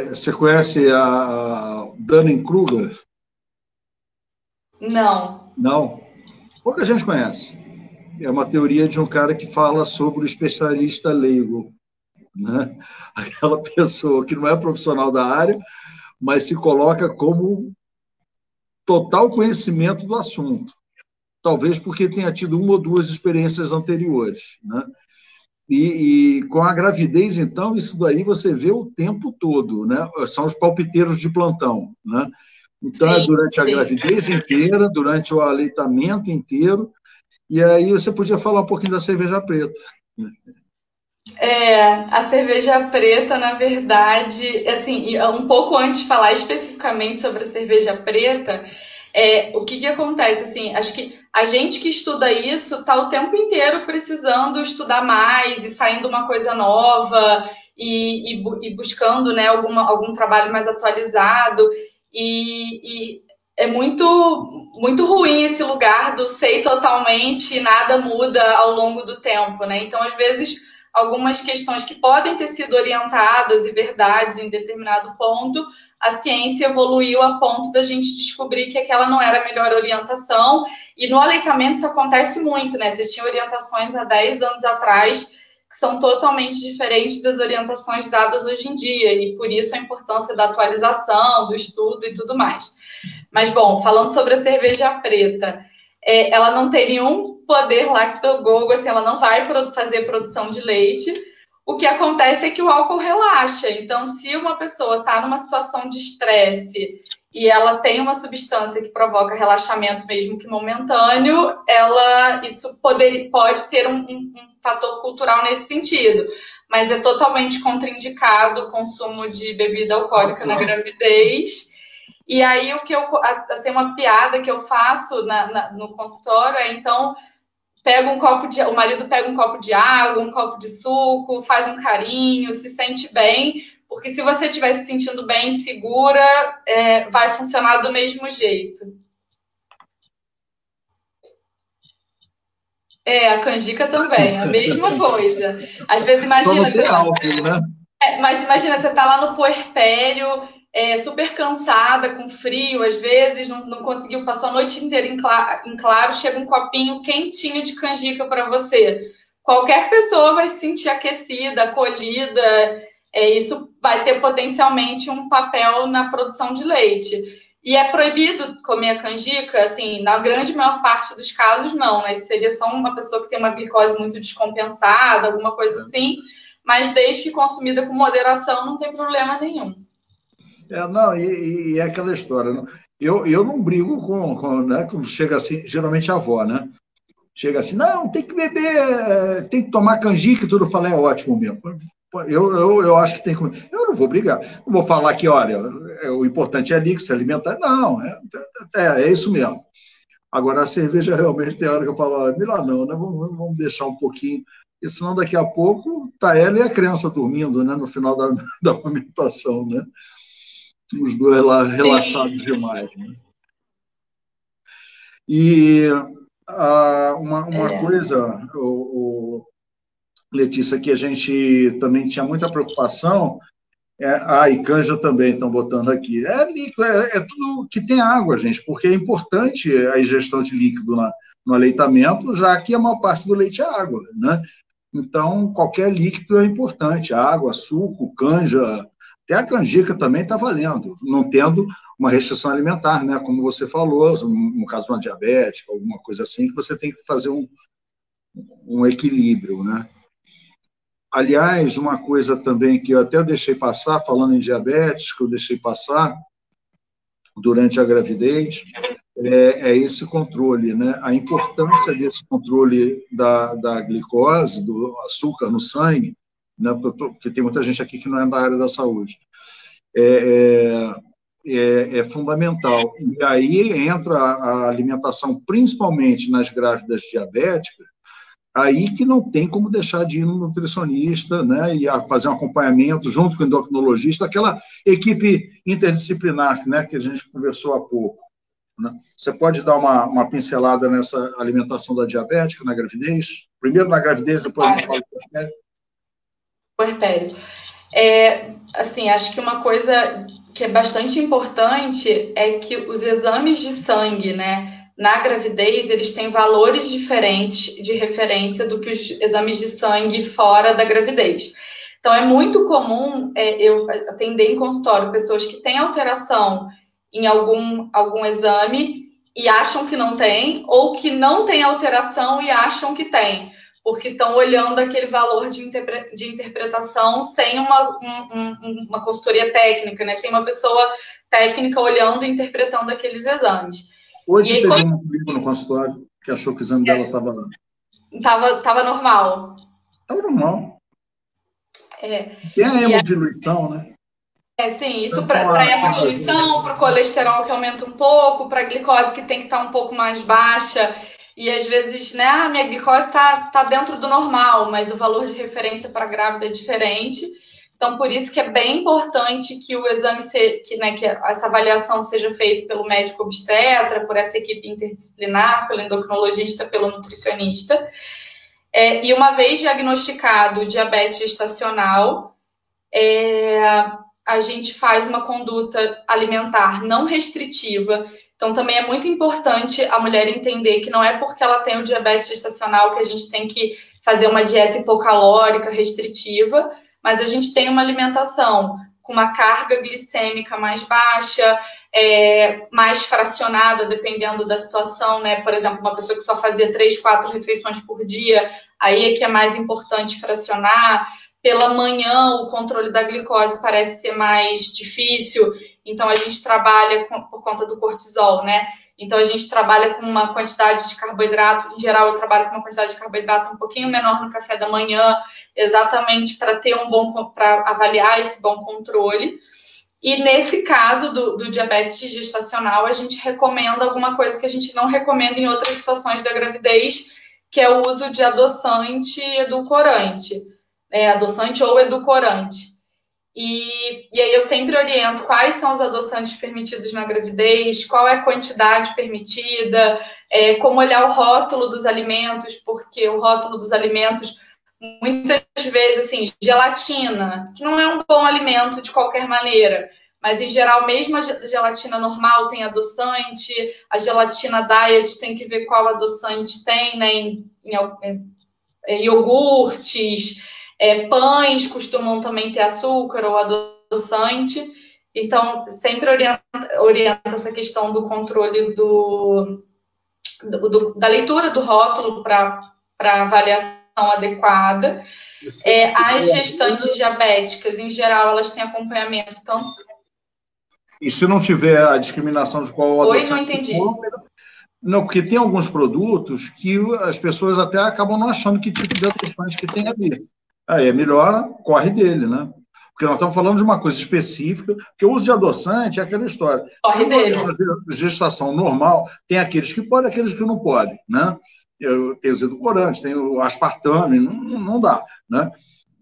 Você conhece a Dunning-Kruger? Não. Não? Pouca gente conhece. É uma teoria de um cara que fala sobre o especialista leigo, né? Aquela pessoa que não é profissional da área, mas se coloca como total conhecimento do assunto. Talvez porque tenha tido uma ou duas experiências anteriores, né? E com a gravidez, então, isso daí você vê o tempo todo, né? São os palpiteiros de plantão, né? Então, é durante a gravidez inteira, durante o aleitamento inteiro, e aí você podia falar um pouquinho da cerveja preta. A cerveja preta, na verdade, assim, um pouco antes de falar especificamente sobre a cerveja preta, o que acontece, assim, acho que a gente que estuda isso está o tempo inteiro precisando estudar mais e saindo uma coisa nova e buscando, né, algum trabalho mais atualizado e é muito, muito ruim esse lugar do sei totalmente e nada muda ao longo do tempo, né? Então, às vezes, algumas questões que podem ter sido orientadas e verdades em determinado ponto, a ciência evoluiu a ponto da gente descobrir que aquela não era a melhor orientação. E no aleitamento isso acontece muito, né? Você tinha orientações há 10 anos atrás que são totalmente diferentes das orientações dadas hoje em dia, e por isso a importância da atualização, do estudo e tudo mais. Mas, bom, falando sobre a cerveja preta, ela não tem nenhum poder lactogogo, assim, ela não vai fazer produção de leite. O que acontece é que o álcool relaxa. Então, se uma pessoa está numa situação de estresse e ela tem uma substância que provoca relaxamento, mesmo que momentâneo, isso pode ter um fator cultural nesse sentido. Mas é totalmente contraindicado o consumo de bebida alcoólica na gravidez. E aí, assim, uma piada que eu faço no consultório então, o marido pega um copo de água, um copo de suco, faz um carinho, se sente bem, porque se você estiver se sentindo bem, segura, vai funcionar do mesmo jeito. A canjica também, a mesma coisa. Às vezes, imagina... Só não tem álcool, né? Mas imagina, você tá lá no puerpério, super cansada, com frio, às vezes, não conseguiu, passou a noite inteira em claro, chega um copinho quentinho de canjica para você. Qualquer pessoa vai se sentir aquecida, acolhida, isso vai ter potencialmente um papel na produção de leite. E é proibido comer a canjica, assim, na grande maior parte dos casos, não, né? Seria só uma pessoa que tem uma glicose muito descompensada, alguma coisa assim, mas desde que consumida com moderação, não tem problema nenhum. Não, e é aquela história. Não? Eu não brigo né, quando chega assim, geralmente a avó, né? Chega assim, não, tem que beber, tem que tomar canjica e tudo. Eu falo, é ótimo mesmo. Eu acho que tem que comer. Eu não vou brigar. Não vou falar que, olha, o importante é líquido, se alimentar. Não, é isso mesmo. Agora, a cerveja realmente tem hora que eu falo, olha, melhor não, né? Vamos deixar um pouquinho, porque senão daqui a pouco tá ela e a criança dormindo, né? No final da amamentação, né? Os dois lá relaxados demais, né? E uma coisa, Letícia, que a gente também tinha muita preocupação, e canja também estão botando aqui, líquido, tudo que tem água, gente, porque é importante a ingestão de líquido no aleitamento, já que a maior parte do leite é água, né? Então, qualquer líquido é importante, água, suco, canja, até a canjica também está valendo, não tendo uma restrição alimentar, né? Como você falou, no caso de uma diabética, alguma coisa assim, que você tem que fazer um equilíbrio, né? Aliás, uma coisa também que eu até deixei passar, falando em diabetes, que eu deixei passar durante a gravidez, é esse controle, né? A importância desse controle da glicose, do açúcar no sangue, né? Porque tem muita gente aqui que não é da área da saúde. é fundamental. E aí entra a alimentação, principalmente nas grávidas diabéticas, aí que não tem como deixar de ir no nutricionista, né, e fazer um acompanhamento junto com o endocrinologista, aquela equipe interdisciplinar, né, que a gente conversou há pouco. Né? Você pode dar uma pincelada nessa alimentação da diabética na gravidez? Primeiro na gravidez, depois a gente fala do puerpério. Puerpério. Assim, acho que uma coisa que é bastante importante é que os exames de sangue, né, na gravidez, eles têm valores diferentes de referência do que os exames de sangue fora da gravidez. Então, é muito comum eu atender em consultório pessoas que têm alteração em algum exame e acham que não tem, ou que não tem alteração e acham que tem, porque estão olhando aquele valor de interpretação sem uma consultoria técnica, né? Sem uma pessoa técnica olhando e interpretando aqueles exames. Hoje aí, teve um comigo no consultório que achou que o exame dela estava lá. Estava normal. Estava normal. Tem a hemodiluição, né? Sim, isso para hemodiluição, para o colesterol que aumenta um pouco, para a glicose que tem que estar um pouco mais baixa. E às vezes, né, minha glicose está dentro do normal, mas o valor de referência para grávida é diferente. Então, por isso que é bem importante que o exame, que essa avaliação seja feita pelo médico obstetra, por essa equipe interdisciplinar, pelo endocrinologista, pelo nutricionista. E uma vez diagnosticado o diabetes gestacional, a gente faz uma conduta alimentar não restritiva. Então, também é muito importante a mulher entender que não é porque ela tem o diabetes gestacional que a gente tem que fazer uma dieta hipocalórica restritiva, mas a gente tem uma alimentação com uma carga glicêmica mais baixa, mais fracionada, dependendo da situação, né? Por exemplo, uma pessoa que só fazia 3, 4 refeições por dia, aí é que é mais importante fracionar. Pela manhã, o controle da glicose parece ser mais difícil, então a gente trabalha por conta do cortisol, né? Então a gente trabalha com uma quantidade de carboidrato, em geral eu trabalho com uma quantidade de carboidrato um pouquinho menor no café da manhã, exatamente para ter para avaliar esse bom controle. E nesse caso do diabetes gestacional, a gente recomenda alguma coisa que a gente não recomenda em outras situações da gravidez, que é o uso de adoçante e edulcorante. Adoçante ou edulcorante. E aí eu sempre oriento quais são os adoçantes permitidos na gravidez, qual é a quantidade permitida, como olhar o rótulo dos alimentos, porque o rótulo dos alimentos, muitas vezes, assim, gelatina, que não é um bom alimento de qualquer maneira, mas em geral, mesmo a gelatina normal tem adoçante, a gelatina diet tem que ver qual adoçante tem, né, em iogurtes, pães costumam também ter açúcar ou adoçante. Então, sempre orienta essa questão do controle da leitura do rótulo para avaliação adequada. As gestantes diabéticas, em geral, elas têm acompanhamento tanto... E se não tiver a discriminação de qual adoçante... Oi, não entendi. Não, porque tem alguns produtos que as pessoas até acabam não achando que tipo de adoçante que tem ali. Aí é melhor, corre dele, né? Porque nós estamos falando de uma coisa específica, porque o uso de adoçante é aquela história. Corre dele. Fazer gestação normal, tem aqueles que podem, aqueles que não podem, né? Tem os edulcorantes, tem o aspartame, não dá, né?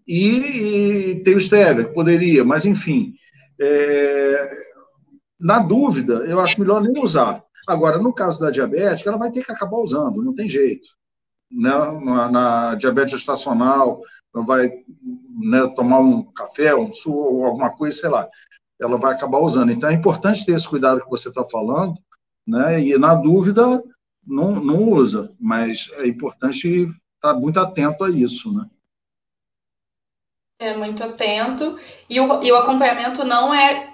E tem o stevia, que poderia, mas enfim. Na dúvida, eu acho melhor nem usar. Agora, no caso da diabética, ela vai ter que acabar usando, não tem jeito. Né? Na diabetes gestacional, vai, né, tomar um café, um suco, ou alguma coisa, sei lá, ela vai acabar usando. Então, é importante ter esse cuidado que você está falando, né? E, na dúvida, não usa, mas é importante estar muito atento a isso, né? Muito atento. E o acompanhamento não é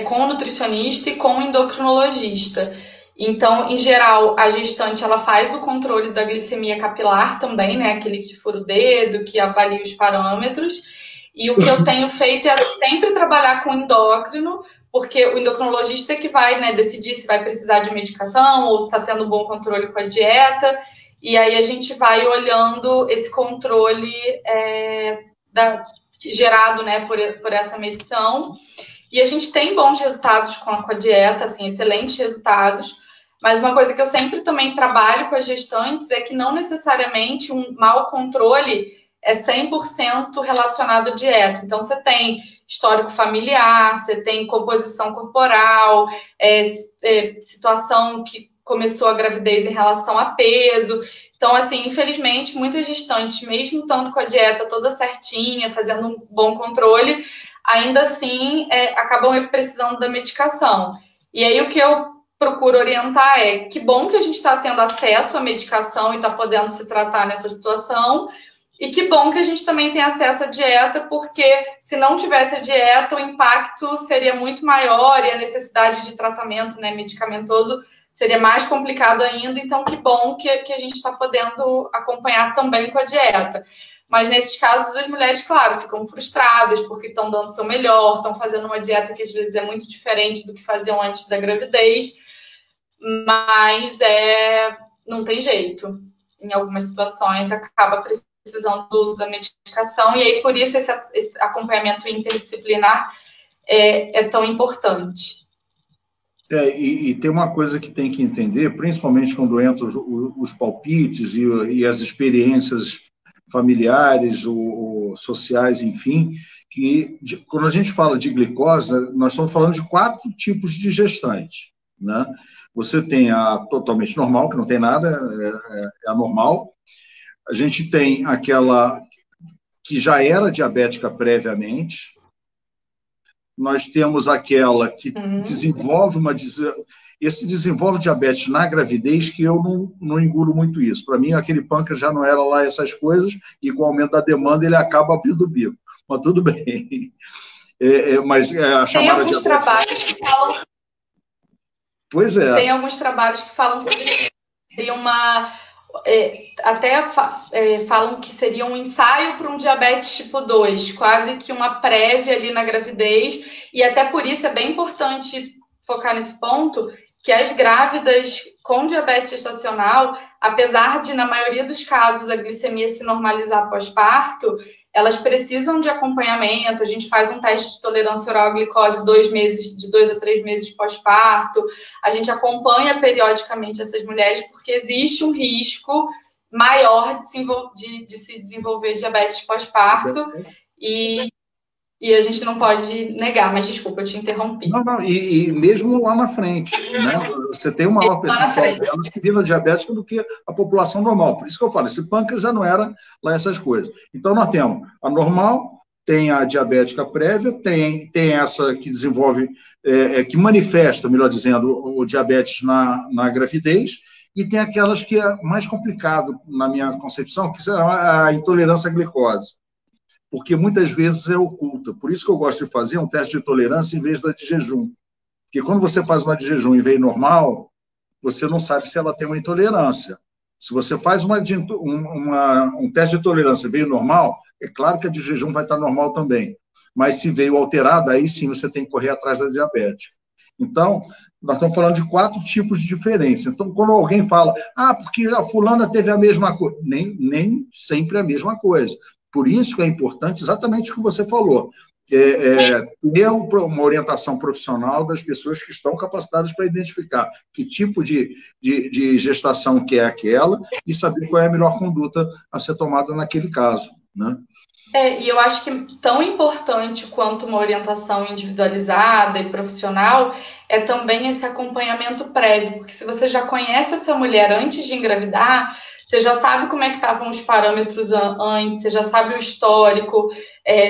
com o nutricionista e com o endocrinologista. Então, em geral, a gestante ela faz o controle da glicemia capilar também, né? Aquele que fura o dedo, que avalia os parâmetros. E o que eu tenho feito é sempre trabalhar com o endócrino, porque o endocrinologista é que vai, né, decidir se vai precisar de medicação ou se está tendo um bom controle com a dieta. E aí a gente vai olhando esse controle gerado, né, por essa medição. E a gente tem bons resultados com a dieta, assim, excelentes resultados. Mas uma coisa que eu sempre também trabalho com as gestantes é que não necessariamente um mau controle é 100% relacionado à dieta. Então, você tem histórico familiar, você tem composição corporal, situação que começou a gravidez em relação a peso. Então, assim, infelizmente, muitas gestantes, mesmo tanto com a dieta toda certinha, fazendo um bom controle, ainda assim acabam precisando da medicação. E aí o que eu procuro orientar é que bom que a gente está tendo acesso à medicação e está podendo se tratar nessa situação, e que bom que a gente também tem acesso à dieta, porque se não tivesse a dieta, o impacto seria muito maior e a necessidade de tratamento, né, medicamentoso seria mais complicado ainda. Então, que bom que a gente está podendo acompanhar também com a dieta. Mas, nesses casos, as mulheres, claro, ficam frustradas porque estão dando o seu melhor, estão fazendo uma dieta que, às vezes, é muito diferente do que faziam antes da gravidez, mas não tem jeito. Em algumas situações, acaba precisando do uso da medicação, e aí, por isso, esse acompanhamento interdisciplinar é tão importante. E tem uma coisa que tem que entender, principalmente quando entram os palpites e as experiências familiares ou sociais, enfim, que quando a gente fala de glicose, nós estamos falando de 4 tipos de gestante, né? Você tem a totalmente normal, que não tem nada, é anormal. A gente tem aquela que já era diabética previamente. Nós temos aquela que desenvolve desenvolve diabetes na gravidez, que eu não engulo muito isso. Para mim, aquele pâncreas já não era lá essas coisas, e com o aumento da demanda ele acaba abrindo o bico. Mas tudo bem. A chamada tem alguns trabalhos que falam... Pois é. Tem alguns trabalhos que falam sobre falam que seria um ensaio para um diabetes tipo 2, quase que uma prévia ali na gravidez, e até por isso é bem importante focar nesse ponto, que as grávidas com diabetes gestacional, apesar de, na maioria dos casos, a glicemia se normalizar pós-parto, elas precisam de acompanhamento. A gente faz um teste de tolerância oral à glicose de 2 a 3 meses pós-parto. A gente acompanha periodicamente essas mulheres, porque existe um risco maior de se desenvolver diabetes pós-parto, e a gente não pode negar. Mas desculpa, eu te interrompi. Não, e mesmo lá na frente, né? Você tem uma maior percentual delas que vira diabética do que a população normal. Por isso que eu falo, esse pâncreas já não era lá essas coisas. Então, nós temos a normal, tem a diabética prévia, tem essa que desenvolve, que manifesta, melhor dizendo, o diabetes na gravidez, e tem aquelas que é mais complicado, na minha concepção, que é a intolerância à glicose, porque muitas vezes é oculta. Por isso que eu gosto de fazer um teste de tolerância em vez da de jejum. Porque quando você faz uma de jejum e vem normal, você não sabe se ela tem uma intolerância. Se você faz um teste de tolerância e veio normal, é claro que a de jejum vai estar normal também. Mas se veio alterada, aí sim você tem que correr atrás da diabética. Então, nós estamos falando de 4 tipos diferentes. Então, quando alguém fala, porque a fulana teve a mesma coisa, nem sempre a mesma coisa. Por isso que é importante, exatamente o que você falou, ter uma orientação profissional das pessoas que estão capacitadas para identificar que tipo de gestação que é aquela e saber qual é a melhor conduta a ser tomada naquele caso, né? E eu acho que tão importante quanto uma orientação individualizada e profissional é também esse acompanhamento prévio, porque se você já conhece essa mulher antes de engravidar, você já sabe como é que estavam os parâmetros antes, você já sabe o histórico,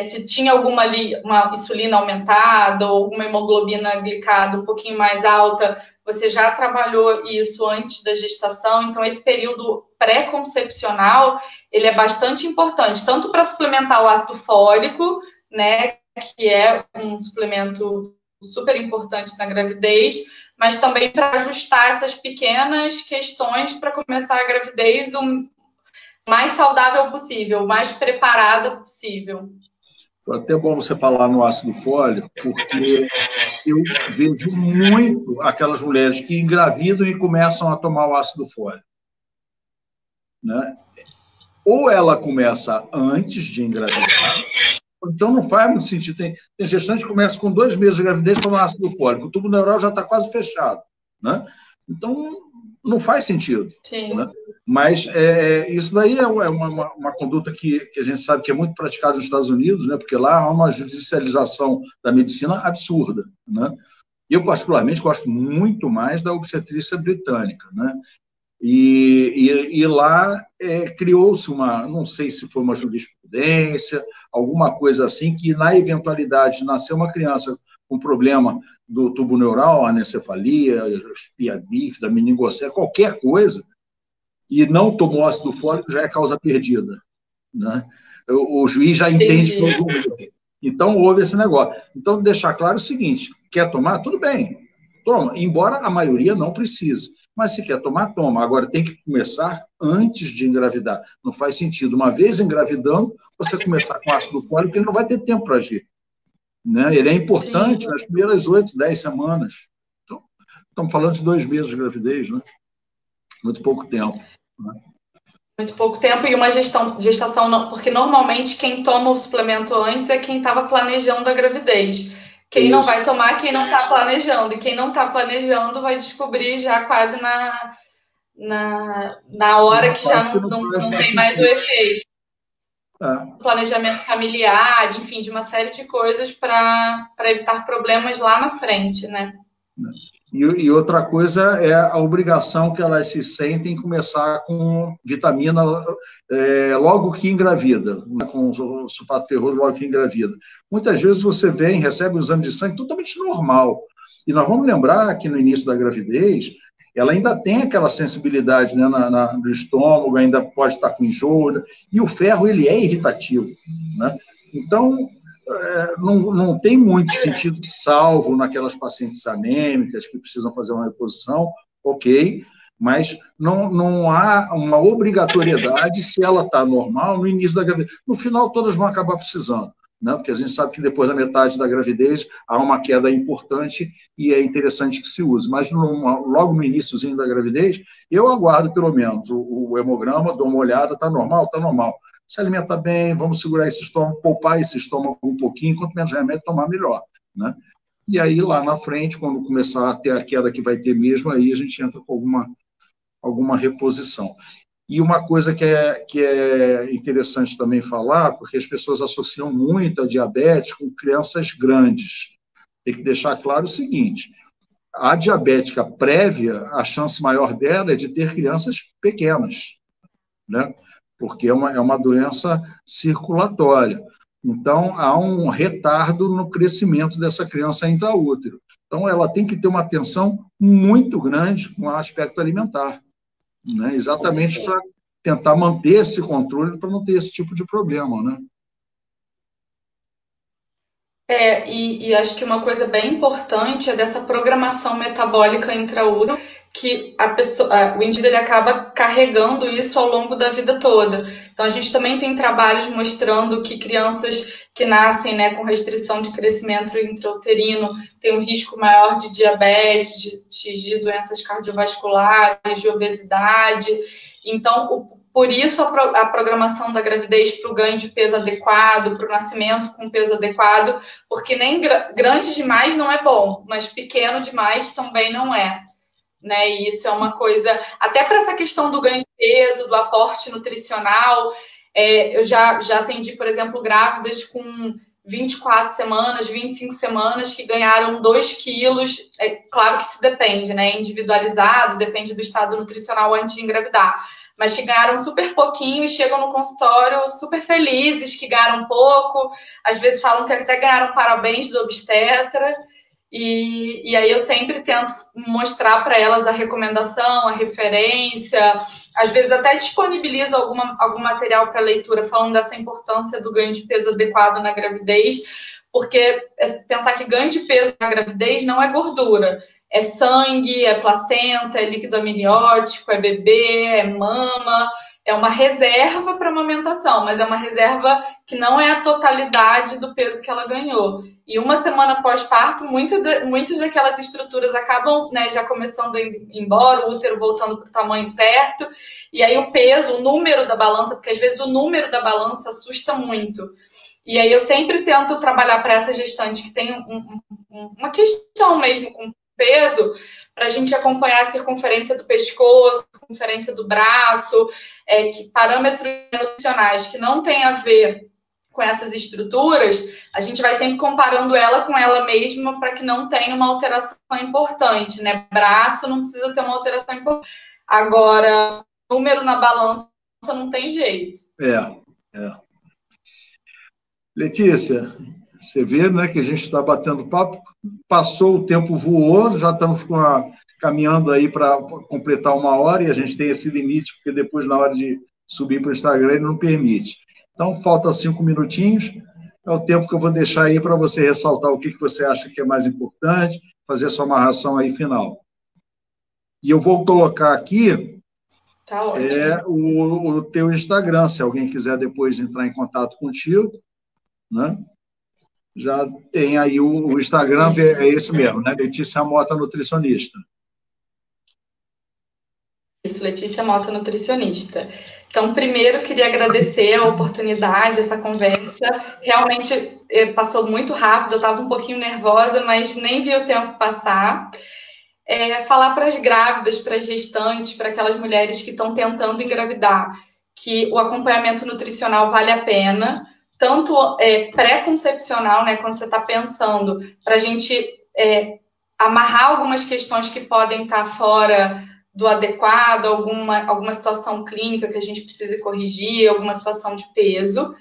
se tinha alguma uma insulina aumentada ou alguma hemoglobina glicada um pouquinho mais alta, você já trabalhou isso antes da gestação. Então, esse período pré-concepcional, ele é bastante importante, tanto para suplementar o ácido fólico, né, que é um suplemento super importante na gravidez, mas também para ajustar essas pequenas questões para começar a gravidez o mais saudável possível, o mais preparada possível. Foi até bom você falar no ácido fólico, porque eu vejo muito aquelas mulheres que engravidam e começam a tomar o ácido fólico, né? Ou ela começa antes de engravidar, Então não faz muito sentido. Tem gestante que começa com 2 meses de gravidez para tomar ácido fólico. O tubo neural já está quase fechado, né? Então não faz sentido. Sim. Né? Mas isso daí é uma conduta que a gente sabe que é muito praticada nos Estados Unidos, né? Porque lá há uma judicialização da medicina absurda, né? Eu, particularmente, gosto muito mais da obstetrícia britânica, né? E lá criou-se não sei se foi uma jurisprudência, alguma coisa assim, que na eventualidade de nascer uma criança com problema do tubo neural, anencefalia, espia bífida, meningocele, qualquer coisa, e não tomou ácido fólico, já é causa perdida, né? O juiz já entende que houve um erro. Então, houve esse negócio. Então, deixar claro o seguinte, quer tomar? Tudo bem, toma, embora a maioria não precise. Mas se quer tomar, toma. Agora, tem que começar antes de engravidar. Não faz sentido. Uma vez engravidando, você começar com ácido fólico, ele não vai ter tempo para agir. Né? Ele é importante nas primeiras 8, 10 semanas. Então, estamos falando de 2 meses de gravidez, né? Muito pouco tempo. Né? Muito pouco tempo e uma gestação, porque normalmente quem toma o suplemento antes é quem estava planejando a gravidez. Quem não vai tomar, quem não está planejando. E quem não está planejando vai descobrir já quase na hora que já não tem mais o efeito. Planejamento familiar, enfim, de uma série de coisas para evitar problemas lá na frente, né? E outra coisa é a obrigação que elas se sentem em começar com vitamina logo que engravida, com sulfato ferroso logo que engravida. Muitas vezes você recebe um exame de sangue totalmente normal. E nós vamos lembrar que no início da gravidez, ela ainda tem aquela sensibilidade, né, no estômago, ainda pode estar com enjoo, né? E o ferro, ele é irritativo, né? Então, não tem muito sentido, salvo naquelas pacientes anêmicas que precisam fazer uma reposição, ok, mas não há uma obrigatoriedade se ela está normal no início da gravidez. No final, todas vão acabar precisando, né? Porque a gente sabe que depois da metade da gravidez há uma queda importante e é interessante que se use. Mas logo no iníciozinho da gravidez, eu aguardo pelo menos o hemograma, dou uma olhada, está normal? Está normal. Se alimenta bem, vamos segurar esse estômago, poupar esse estômago um pouquinho, quanto menos remédio tomar, melhor, né? E aí, lá na frente, quando começar a ter a queda que vai ter mesmo, aí a gente entra com alguma reposição. E uma coisa que é interessante também falar, porque as pessoas associam muito a diabetes com crianças grandes. Tem que deixar claro o seguinte, a diabética prévia, a chance maior dela é de ter crianças pequenas, né? Porque é uma doença circulatória. Então, há um retardo no crescimento dessa criança intraútero. Então, ela tem que ter uma atenção muito grande com o aspecto alimentar, né? Exatamente para tentar manter esse controle, para não ter esse tipo de problema, né? E acho que uma coisa bem importante é dessa programação metabólica intraútero, que o indivíduo ele acaba carregando isso ao longo da vida toda. Então, a gente também tem trabalhos mostrando que crianças que nascem, né, com restrição de crescimento intrauterino têm um risco maior de diabetes, de doenças cardiovasculares, de obesidade. Então, por isso a programação da gravidez para o ganho de peso adequado, para o nascimento com peso adequado, porque nem grande demais não é bom, mas pequeno demais também não é. Né? E isso é uma coisa, até para essa questão do ganho de peso, do aporte nutricional, eu já atendi, por exemplo, grávidas com 24 semanas, 25 semanas, que ganharam 2 quilos, claro que isso depende, né? É individualizado, depende do estado nutricional antes de engravidar, mas que ganharam super pouquinho e chegam no consultório super felizes, que ganharam pouco, às vezes falam que até ganharam parabéns do obstetra. E aí eu sempre tento mostrar para elas a recomendação, a referência, às vezes até disponibilizo algum material para leitura falando dessa importância do ganho de peso adequado na gravidez, porque pensar que ganho de peso na gravidez não é gordura, é sangue, é placenta, é líquido amniótico, é bebê, é mama, é uma reserva para amamentação, mas é uma reserva que não é a totalidade do peso que ela ganhou. E uma semana pós-parto, muitas daquelas estruturas acabam, né, já começando a ir embora, o útero voltando para o tamanho certo, e aí o peso, o número da balança, porque às vezes o número da balança assusta muito. E aí eu sempre tento trabalhar para essa gestante que tem uma questão mesmo com peso, para a gente acompanhar a circunferência do pescoço, a circunferência do braço, que parâmetros nutricionais que não tem a ver com essas estruturas, a gente vai sempre comparando ela com ela mesma para que não tenha uma alteração importante, né? Braço não precisa ter uma alteração importante. Agora, número na balança não tem jeito. Letícia, você vê, né, que a gente está batendo papo, passou o tempo, voou, já estamos caminhando aí para completar 1 hora, e a gente tem esse limite, porque depois, na hora de subir para o Instagram, ele não permite. Então, falta 5 minutinhos, é o tempo que eu vou deixar aí para você ressaltar o que você acha que é mais importante, fazer a sua amarração aí final. E eu vou colocar aqui o teu Instagram, se alguém quiser depois entrar em contato contigo, né? Já tem aí o Instagram, é esse mesmo, né? Letícia Mota, nutricionista. Isso, Letícia Mota, nutricionista. Então, primeiro, queria agradecer a oportunidade, essa conversa. Realmente passou muito rápido, eu estava um pouquinho nervosa, mas nem vi o tempo passar. Falar para as grávidas, para as gestantes, para aquelas mulheres que estão tentando engravidar, que o acompanhamento nutricional vale a pena, tanto pré-concepcional, né, quando você está pensando, para a gente amarrar algumas questões que podem estar fora do adequado, alguma situação clínica que a gente precise corrigir, alguma situação de peso.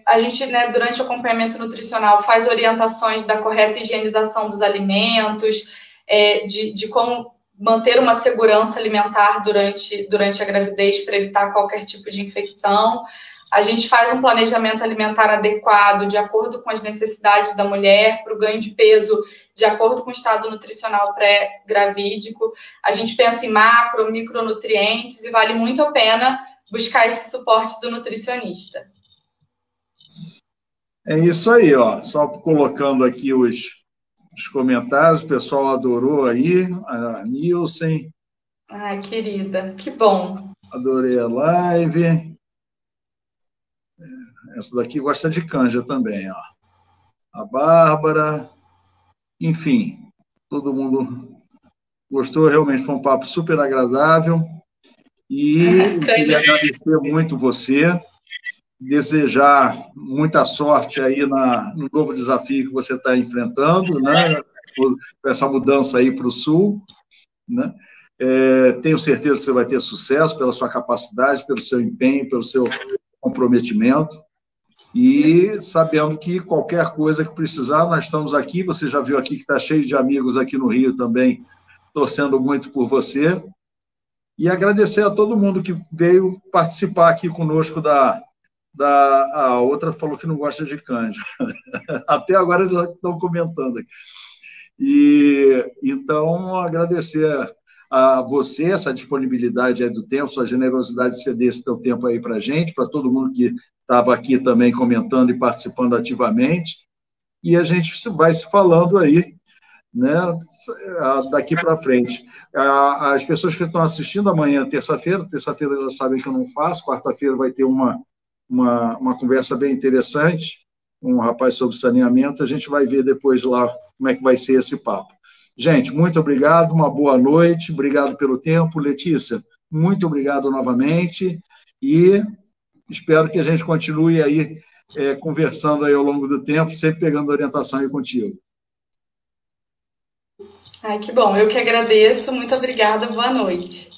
A gente, né, durante o acompanhamento nutricional, faz orientações da correta higienização dos alimentos, de como manter uma segurança alimentar durante a gravidez para evitar qualquer tipo de infecção. A gente faz um planejamento alimentar adequado, de acordo com as necessidades da mulher, para o ganho de peso, de acordo com o estado nutricional pré-gravídico. A gente pensa em macro, micronutrientes, e vale muito a pena buscar esse suporte do nutricionista. É isso aí, ó. Só colocando aqui os comentários, o pessoal adorou aí, a Nilsen. Ai, querida, que bom. Adorei a live. Essa daqui gosta de canja também, ó. A Bárbara. Enfim, todo mundo gostou, realmente foi um papo super agradável. E queria agradecer muito você, desejar muita sorte aí no novo desafio que você está enfrentando, né? Com essa mudança aí para o Sul, né? Tenho certeza que você vai ter sucesso pela sua capacidade, pelo seu empenho, pelo seu comprometimento, e sabendo que qualquer coisa que precisar, nós estamos aqui. Você já viu aqui que está cheio de amigos aqui no Rio também, torcendo muito por você, e agradecer a todo mundo que veio participar aqui conosco a outra falou que não gosta de canja. Até agora eles estão comentando aqui. Então, agradecer a você essa disponibilidade aí do tempo, sua generosidade de ceder esse teu tempo aí para a gente, para todo mundo que estava aqui também comentando e participando ativamente. E a gente vai se falando aí, né, daqui para frente. As pessoas que estão assistindo amanhã, terça-feira elas sabem que eu não faço, quarta-feira vai ter uma conversa bem interessante, um rapaz sobre saneamento, a gente vai ver depois lá como é que vai ser esse papo. Gente, muito obrigado, uma boa noite, obrigado pelo tempo. Letícia, muito obrigado novamente, e espero que a gente continue aí conversando aí ao longo do tempo, sempre pegando orientação aí contigo. Ai, que bom, eu que agradeço, muito obrigada, boa noite.